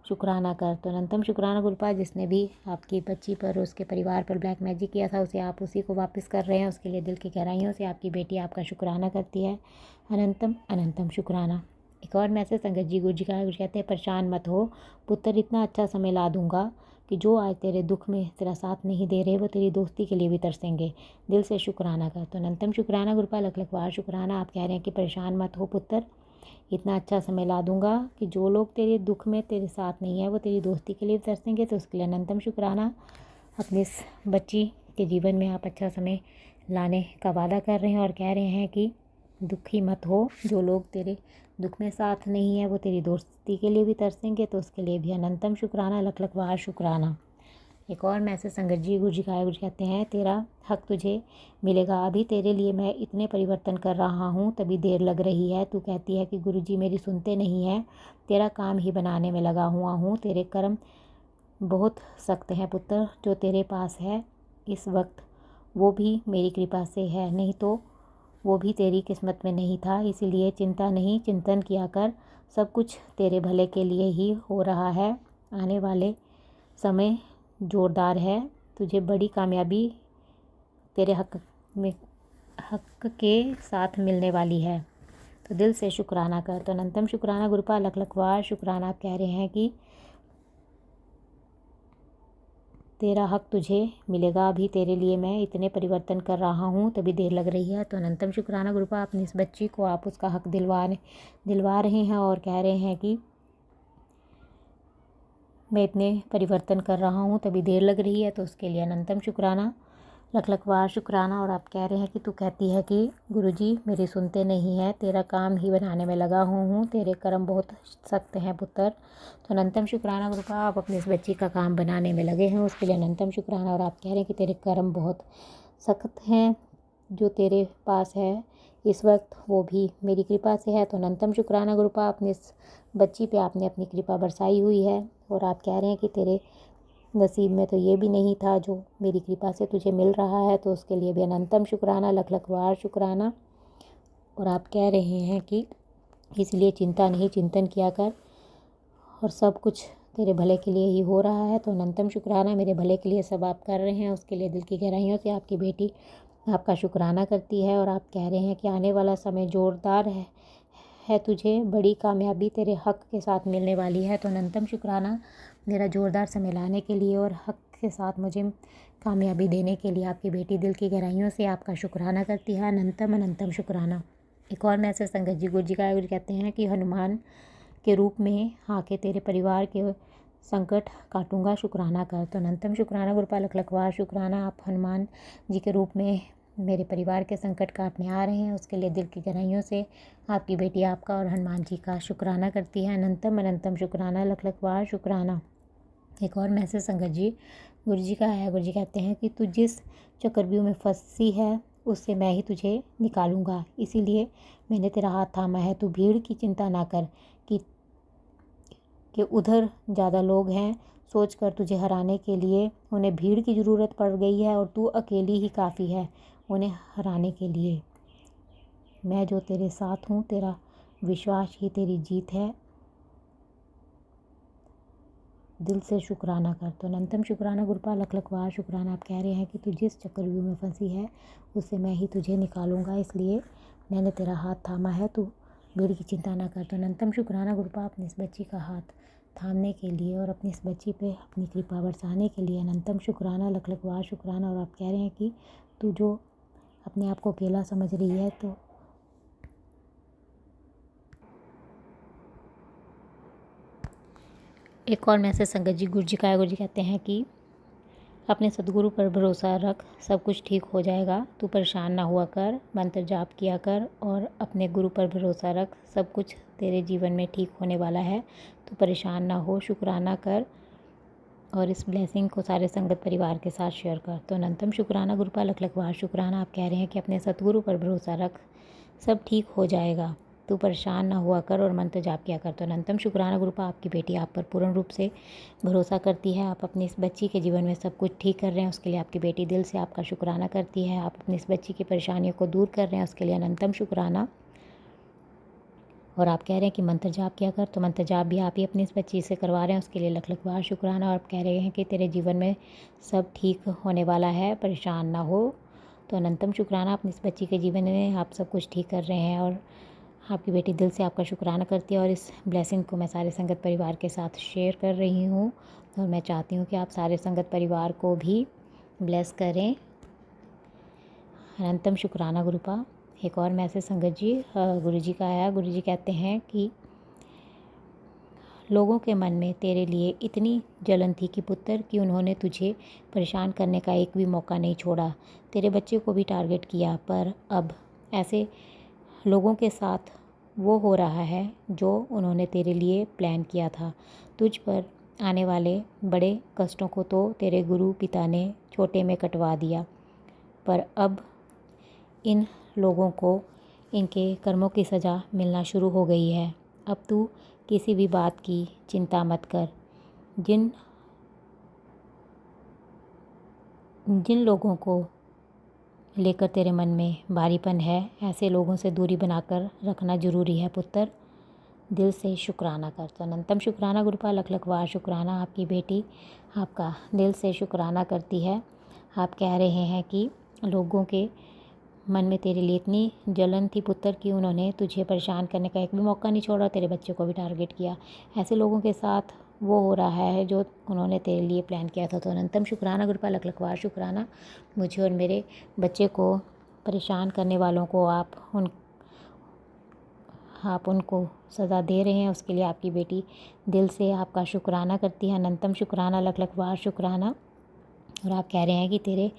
शुक्राना कर। तो अनंतम शुक्राना गुरुपा, जिसने भी आपकी बच्ची पर उसके परिवार पर ब्लैक मैजिक किया था उसे आप उसी को वापस कर रहे हैं, उसके लिए दिल की गहराइयों से आपकी बेटी आपका शुक्राना करती है। अनंतम अनंतम शुक्राना। एक और मैसेज संगत जी गुरु जी का कुछ कहते हैं, परेशान मत हो पुत्र, इतना अच्छा समय ला दूंगा कि जो आज तेरे दुख में तेरा साथ नहीं दे रहे वो तेरी दोस्ती के लिए भी तरसेंगे। दिल से शुक्राना कर। तो अनंतम शुक्राना गुरुपा लखलखवार शुक्राना। आप कह रहे हैं कि परेशान मत हो पुत्र, इतना अच्छा समय ला दूंगा कि जो लोग तेरे दुख में तेरे साथ नहीं है वो तेरी दोस्ती के लिए भी तरसेंगे। तो उसके लिए अनंतम शुक्राना। अपनी इस बच्ची के जीवन में आप अच्छा समय लाने का वादा कर रहे हैं और कह रहे हैं कि दुखी मत हो, जो लोग तेरे दुख में साथ नहीं है वो तेरी दोस्ती के लिए भी तरसेंगे। तो उसके लिए भी अनंतम शुक्राना लखलखवार शुक्राना। एक और मैसेज संगत जी गुरु जी का कुछ कहते हैं, तेरा हक तुझे मिलेगा, अभी तेरे लिए मैं इतने परिवर्तन कर रहा हूँ तभी देर लग रही है। तू कहती है कि गुरु जी मेरी सुनते नहीं है, तेरा काम ही बनाने में लगा हुआ हूँ। तेरे कर्म बहुत सख्त हैं पुत्र, जो तेरे पास है इस वक्त वो भी मेरी कृपा से है, नहीं तो वो भी तेरी किस्मत में नहीं था। इसीलिए चिंता नहीं, चिंतन किया कर, सब कुछ तेरे भले के लिए ही हो रहा है। आने वाले समय जोरदार है, तुझे बड़ी कामयाबी तेरे हक के साथ मिलने वाली है। तो दिल से शुक्राना कर। तो अनंतम शुक्राना गुरुपा लखलखवार शुक्राना। आप कह रहे हैं कि तेरा हक तुझे मिलेगा, अभी तेरे लिए मैं इतने परिवर्तन कर रहा हूँ तभी देर लग रही है। तो अनंतम शुक्राना गुरुपा, अपनी इस बच्ची को आप उसका हक दिलवा रहे हैं और कह रहे हैं कि मैं इतने परिवर्तन कर रहा हूँ तभी देर लग रही है, तो उसके लिए अनंतम शुक्राना, लख लख बार शुक्राना। और आप कह रहे हैं कि तू कहती है कि गुरुजी मेरी सुनते नहीं है, तेरा काम ही बनाने में लगा हूँ, तेरे कर्म बहुत सख्त हैं पुत्र। तो अनंतम शुक्राना गुरुपा, आप अपने इस बच्ची का काम बनाने में लगे हैं, उसके लिए अनंतम शुक्राना। और आप कह रहे हैं कि तेरे कर्म बहुत सख्त हैं, जो तेरे पास है इस वक्त वो भी मेरी कृपा से है। तो अनंतम शुक्राना गुरुपा, अपने इस बच्ची पे आपने अपनी कृपा बरसाई हुई है। और आप कह रहे हैं कि तेरे नसीब में तो ये भी नहीं था जो मेरी कृपा से तुझे मिल रहा है, तो उसके लिए भी अनंतम शुक्राना, लख लख बार शुक्राना। और आप कह रहे हैं कि इसलिए चिंता नहीं, चिंतन किया कर, और सब कुछ तेरे भले के लिए ही हो रहा है। तो अनंतम शुक्राना, मेरे भले के लिए सब आप कर रहे हैं, उसके लिए दिल की गहराइयों से आपकी बेटी आपका शुक्राना करती है। और आप कह रहे हैं कि आने वाला समय जोरदार है तुझे बड़ी कामयाबी तेरे हक के साथ मिलने वाली है। तो अनंतम शुक्राना, मेरा जोरदार समय लाने के लिए और हक के साथ मुझे कामयाबी देने के लिए आपकी बेटी दिल की गहराइयों से आपका शुक्राना करती है। अनंतम अनंतम शुक्राना। एक और मैसेज संगत जी गुरु जी का गुरु कहते हैं कि हनुमान के रूप में आके तेरे परिवार के संकट काटूंगा, शुक्राना कर। तो अनंतम शुक्राना गुरुपा, लख लख बार शुक्राना। आप हनुमान जी के रूप में मेरे परिवार के संकट काटने आ रहे हैं, उसके लिए दिल की गहराइयों से आपकी बेटी आपका और हनुमान जी का शुक्राना करती है। अनंतम अनंतम शुक्राना, लख लख बार शुक्राना। एक और मैसेज संगत जी गुरु जी का है। गुरु जी कहते हैं कि तू जिस चक्रव्यूह में फंसी है उससे मैं ही तुझे निकालूंगा, इसीलिए मैंने तेरा हाथ थामा है। तू भीड़ की चिंता ना कर कि उधर ज़्यादा लोग हैं, सोच कर तुझे हराने के लिए उन्हें भीड़ की ज़रूरत पड़ गई है और तू अकेली ही काफ़ी है उन्हें हराने के लिए। मैं जो तेरे साथ हूँ, तेरा विश्वास ही तेरी जीत है, दिल से शुक्राना कर। तो अनंतम शुक्राना गुरुपा, लख लख बार शुक्राना। आप कह रहे हैं कि तू जिस चक्रव्यूह में फंसी है उससे मैं ही तुझे निकालूंगा, इसलिए मैंने तेरा हाथ थामा है, तू भीड़ की चिंता ना कर। तो अनंतम शुक्राना गुरुपा, अपनी इस बच्ची का हाथ थामने के लिए और अपनी इस बच्ची पे अपनी कृपा बरसाने के लिए अनंतम शुक्राना, लख लख बार शुक्राना। और आप कह रहे हैं कि तू जो अपने आप को अकेला समझ रही है, तो एक और मैसेज संगत जी गुरु जी का है। गुरु जी कहते हैं कि अपने सद्गुरु पर भरोसा रख, सब कुछ ठीक हो जाएगा, तू परेशान ना हुआ कर, मंत्र जाप किया कर और अपने गुरु पर भरोसा रख, सब कुछ तेरे जीवन में ठीक होने वाला है, तू परेशान ना हो, शुक्राना कर और इस ब्लेसिंग को सारे संगत परिवार के साथ शेयर कर। तो अनंतम शुक्राना गुरुपा, लख लख बार शुक्राना। आप कह रहे हैं कि अपने सद्गुरु पर भरोसा रख, सब ठीक हो जाएगा, तू परेशान ना हुआ कर और मंत्र जाप किया कर। तो अनंतम शुक्राना गुरुपा, आपकी बेटी आप पर पूर्ण रूप से भरोसा करती है, आप अपनी इस बच्ची के जीवन में सब कुछ ठीक कर रहे हैं, उसके लिए आपकी बेटी दिल से आपका शुक्राना करती है। आप अपनी इस बच्ची की परेशानियों को दूर कर रहे हैं, उसके लिए अनंतम शुक्राना। और आप कह रहे हैं कि मंत्र जाप किया कर, तो मंत्र जाप भी आप ही अपनी इस बच्ची से करवा रहे हैं, उसके लिए लख लख बार शुक्राना। और आप कह रहे हैं कि तेरे जीवन में सब ठीक होने वाला है, परेशान ना हो। तो अनंतम शुक्राना, अपनी इस बच्ची के जीवन में आप सब कुछ ठीक कर रहे हैं और आपकी बेटी दिल से आपका शुक्राना करती है। और इस ब्लेसिंग को मैं सारे संगत परिवार के साथ शेयर कर रही हूँ और मैं चाहती हूँ कि आप सारे संगत परिवार को भी ब्लेस करें। अनंतम शुक्राना गुरुपा। एक और मैसेज संगत जी गुरु जी का आया। गुरु जी कहते हैं कि लोगों के मन में तेरे लिए इतनी जलन थी कि पुत्र कि उन्होंने तुझे परेशान करने का एक भी मौका नहीं छोड़ा, तेरे बच्चे को भी टारगेट किया, पर अब ऐसे लोगों के साथ वो हो रहा है जो उन्होंने तेरे लिए प्लान किया था। तुझ पर आने वाले बड़े कष्टों को तो तेरे गुरु पिता ने छोटे में कटवा दिया, पर अब इन लोगों को इनके कर्मों की सज़ा मिलना शुरू हो गई है। अब तू किसी भी बात की चिंता मत कर। जिन लोगों को लेकर तेरे मन में भारीपन है, ऐसे लोगों से दूरी बनाकर रखना ज़रूरी है पुत्र, दिल से शुक्राना कर। तो अनंतम शुक्राना गुरुपा, लख लख बार शुक्राना। आपकी बेटी आपका दिल से शुक्राना करती है। आप कह रहे हैं कि लोगों के मन में तेरे लिए इतनी जलन थी पुत्र कि उन्होंने तुझे परेशान करने का एक भी मौका नहीं छोड़ा, तेरे बच्चे को भी टारगेट किया। ऐसे लोगों के साथ वो हो रहा है जो उन्होंने तेरे लिए प्लान किया था। तो अनंतम शुक्राना गुरुपा, लख लख बार शुक्राना। मुझे और मेरे बच्चे को परेशान करने वालों को आप आप उनको सज़ा दे रहे हैं, उसके लिए आपकी बेटी दिल से आपका शुक्राना करती है, अनंतम शुक्राना, लख लख बार शुक्राना। और आप कह रहे हैं कि तेरे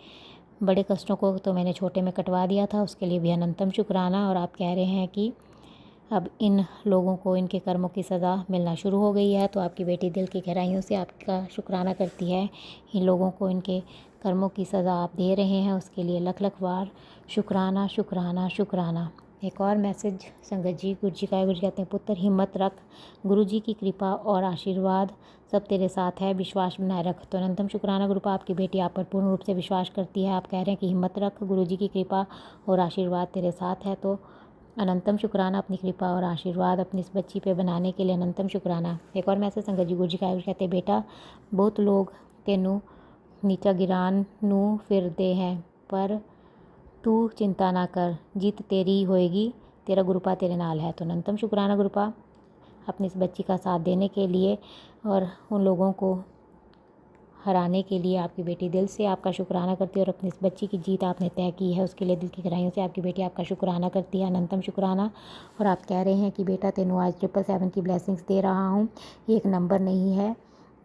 बड़े कष्टों को तो मैंने छोटे में कटवा दिया था, उसके लिए भी अनंतम शुक्राना। और आप कह रहे हैं कि अब इन लोगों को इनके कर्मों की सज़ा मिलना शुरू हो गई है, तो आपकी बेटी दिल की गहराइयों से आपका शुक्राना करती है। इन लोगों को इनके कर्मों की सज़ा आप दे रहे हैं, उसके लिए लख लख बार शुक्राना शुक्राना शुक्राना। एक और मैसेज संगत जी, गुरु जी का, गुरु जी कहते हैं पुत्र हिम्मत रख, गुरु जी की कृपा और आशीर्वाद सब तेरे साथ है, विश्वास बनाए रख। तो अनंतम शुक्राना गुरुपा, आपकी बेटी आप पर पूर्ण रूप से विश्वास करती है। आप कह रहे हैं कि हिम्मत रख, गुरु जी की कृपा और आशीर्वाद तेरे साथ है। तो अनंतम शुक्राना अपनी कृपा और आशीर्वाद अपनी इस बच्ची पे बनाने के लिए अनंतम शुक्राना। एक और मैसेज संगत जी, गुरु जी का, कहते बेटा बहुत लोग तेनू नीचा गिरान नू फिरदे हैं, पर तू चिंता ना कर, जीत तेरी ही होएगी, तेरा गुरुपा तेरे नाल है। तो अनंतम शुक्राना गुरुपा अपनी इस बच्ची का साथ देने के लिए और उन लोगों को हराने के लिए आपकी बेटी दिल से आपका शुक्राना करती है। और अपनी इस बच्ची की जीत आपने तय की है, उसके लिए दिल की गहराइयों से आपकी बेटी आपका शुक्राना करती है, अनंतम शुक्राना। और आप कह रहे हैं कि बेटा तेनू आज 777 की ब्लेसिंग्स दे रहा हूँ, ये एक नंबर नहीं है,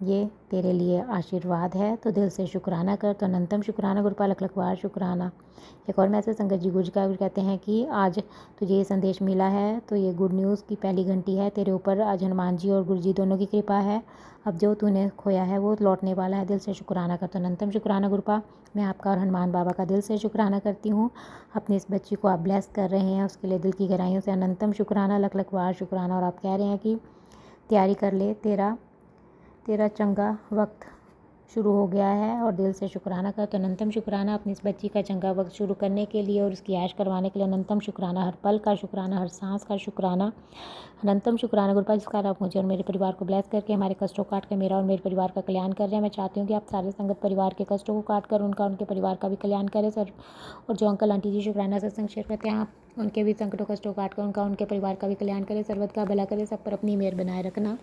ये तेरे लिए आशीर्वाद है, तो दिल से शुक्राना कर। तो अनंतम शुक्राना गुरुपा, लख लख बार शुक्राना। एक और मैसेज संगत जी, गुरु का कहते हैं कि आज तुझे ये संदेश मिला है तो ये गुड न्यूज़ की पहली घंटी है, तेरे ऊपर आज हनुमान जी और गुरु जी दोनों की कृपा है, अब जो तूने खोया है वो लौटने वाला है, दिल से शुक्राना कर। तो अनंतम शुक्राना गुरुपा, मैं आपका और हनुमान बाबा का दिल से शुक्राना करती हूँ। अपनी इस बच्ची को आप ब्लेस कर रहे हैं, उसके लिए दिल की गहराइयों से अनंतम शुक्राना, लख लख बार शुक्राना। और आप कह रहे हैं कि तैयारी कर ले, तेरा चंगा वक्त शुरू हो गया है, और दिल से शुक्राना कर। तो अनंतम शुक्राना अपनी इस बच्ची का चंगा वक्त शुरू करने के लिए और उसकी ऐश करवाने के लिए अनंतम शुक्राना, हर पल का शुक्राना, हर सांस का शुक्राना, अनंतम शुक्राना गुरुपा, जिसका आप मुझे और मेरे परिवार को ब्लेस करके हमारे कष्टों को काट कर मेरा और मेरे परिवार का कल्याण कर रहे हैं। मैं चाहती हूँ कि आप सारे संगत परिवार के कष्टों को काट कर उनका उनके परिवार का भी कल्याण करें सर। और जो अंकल आंटी जी शुक्राना सत्संग शेयर करते हैं, आप उनके भी संकटों कष्टों को काट कर उनका उनके परिवार का भी कल्याण करें, सर्वत का भला करें, सब पर अपनी मेहर बनाए रखना।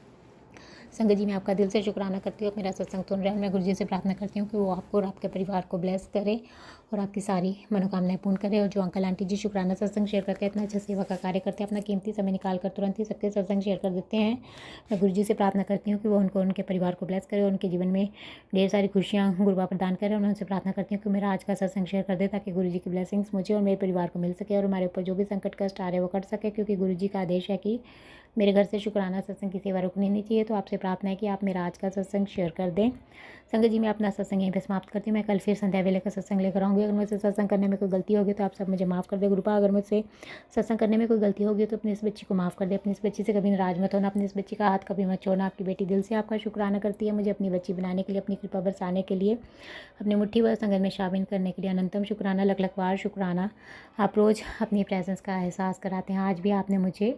संगत जी, मैं आपका दिल से शुक्राना करती हूँ, मेरा सत्संग सुन रहे हैं। मैं गुरु जी से प्रार्थना करती हूँ कि वो आपको और आपके परिवार को ब्लेस करे और आपकी सारी मनोकामनाएं पूर्ण करे। और जो अंकल आंटी जी शुक्राना सत्संग शेयर करके इतना अच्छा सेवा का कार्य करते हैं, अपना कीमती समय निकाल कर तुरंत ही सबके सत्संग शेयर कर देते हैं, मैं गुरु जी से प्रार्थना करती हूँ कि वो उनको उनके परिवार को ब्लेस करे और उनके जीवन में ढेर सारी खुशियाँ गुरुबा प्रदान करें। और उनसे प्रार्थना करती हूँ कि मेरा आज का सत्संग शेयर कर दे, ताकि गुरु जी की ब्लेसिंग्स मुझे और मेरे परिवार को मिल सके और हमारे ऊपर जो भी संकट कष्ट आ रहे हैं वो कट सके, क्योंकि गुरु जी का आदेश है कि मेरे घर से शुक्राना सत्संग की सेवा रुकनी नहीं चाहिए। तो आपसे प्रार्थना है कि आप मेरा आज का सत्संग शेयर कर दें। संगत जी, मैं अपना सत्संग यहीं पे समाप्त करती हूँ। मैं कल फिर संध्या वेले का सत्संग लेकर आऊँगी। अगर मुझसे सत्संग करने में कोई गलती होगी तो आप सब मुझे माफ़ कर दे गुरुपा। अगर मुझसे सत्संग करने में कोई गलती होगी तो अपनी इस बच्ची को माफ़ कर दे। अपनी इस बच्ची से कभी नाराज मत होना, अपनी इस बच्ची का हाथ कभी मत छोड़ना। आपकी बेटी दिल से आपका शुक्राना करती है, मुझे अपनी बच्ची बनाने के लिए, अपनी कृपा बरसाने के लिए, अपनी मुट्ठी भर संगत में शामिल करने के लिए अनंतम शुक्राना, लख लख बार शुक्राना। आप रोज़ अपनी प्रेजेंस का एहसास कराते हैं, आज भी आपने मुझे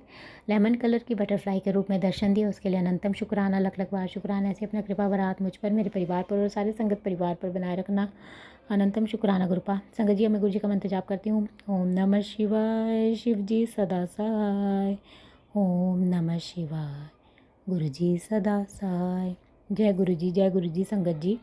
लेमन कलर की बटरफ्लाई के रूप में दर्शन दिया, उसके लिए अनंतम शुक्राना, लख लख बार शुक्राना। ऐसे अपना कृपा भरा हाथ मुझ पर, मेरे परिवार पर और सारे संगत परिवार पर बनाए रखना, अनंतम शुक्राना गुरुपा। संगत जी, मैं गुरु जी का मंत्र जाप करती हूँ। ओम नमः शिवाय, शिव जी सदा सहाय। ओम नमः शिवाय, गुरु जी सदा सहाय। जय गुरु जी, जय गुरु जी। संगत जी,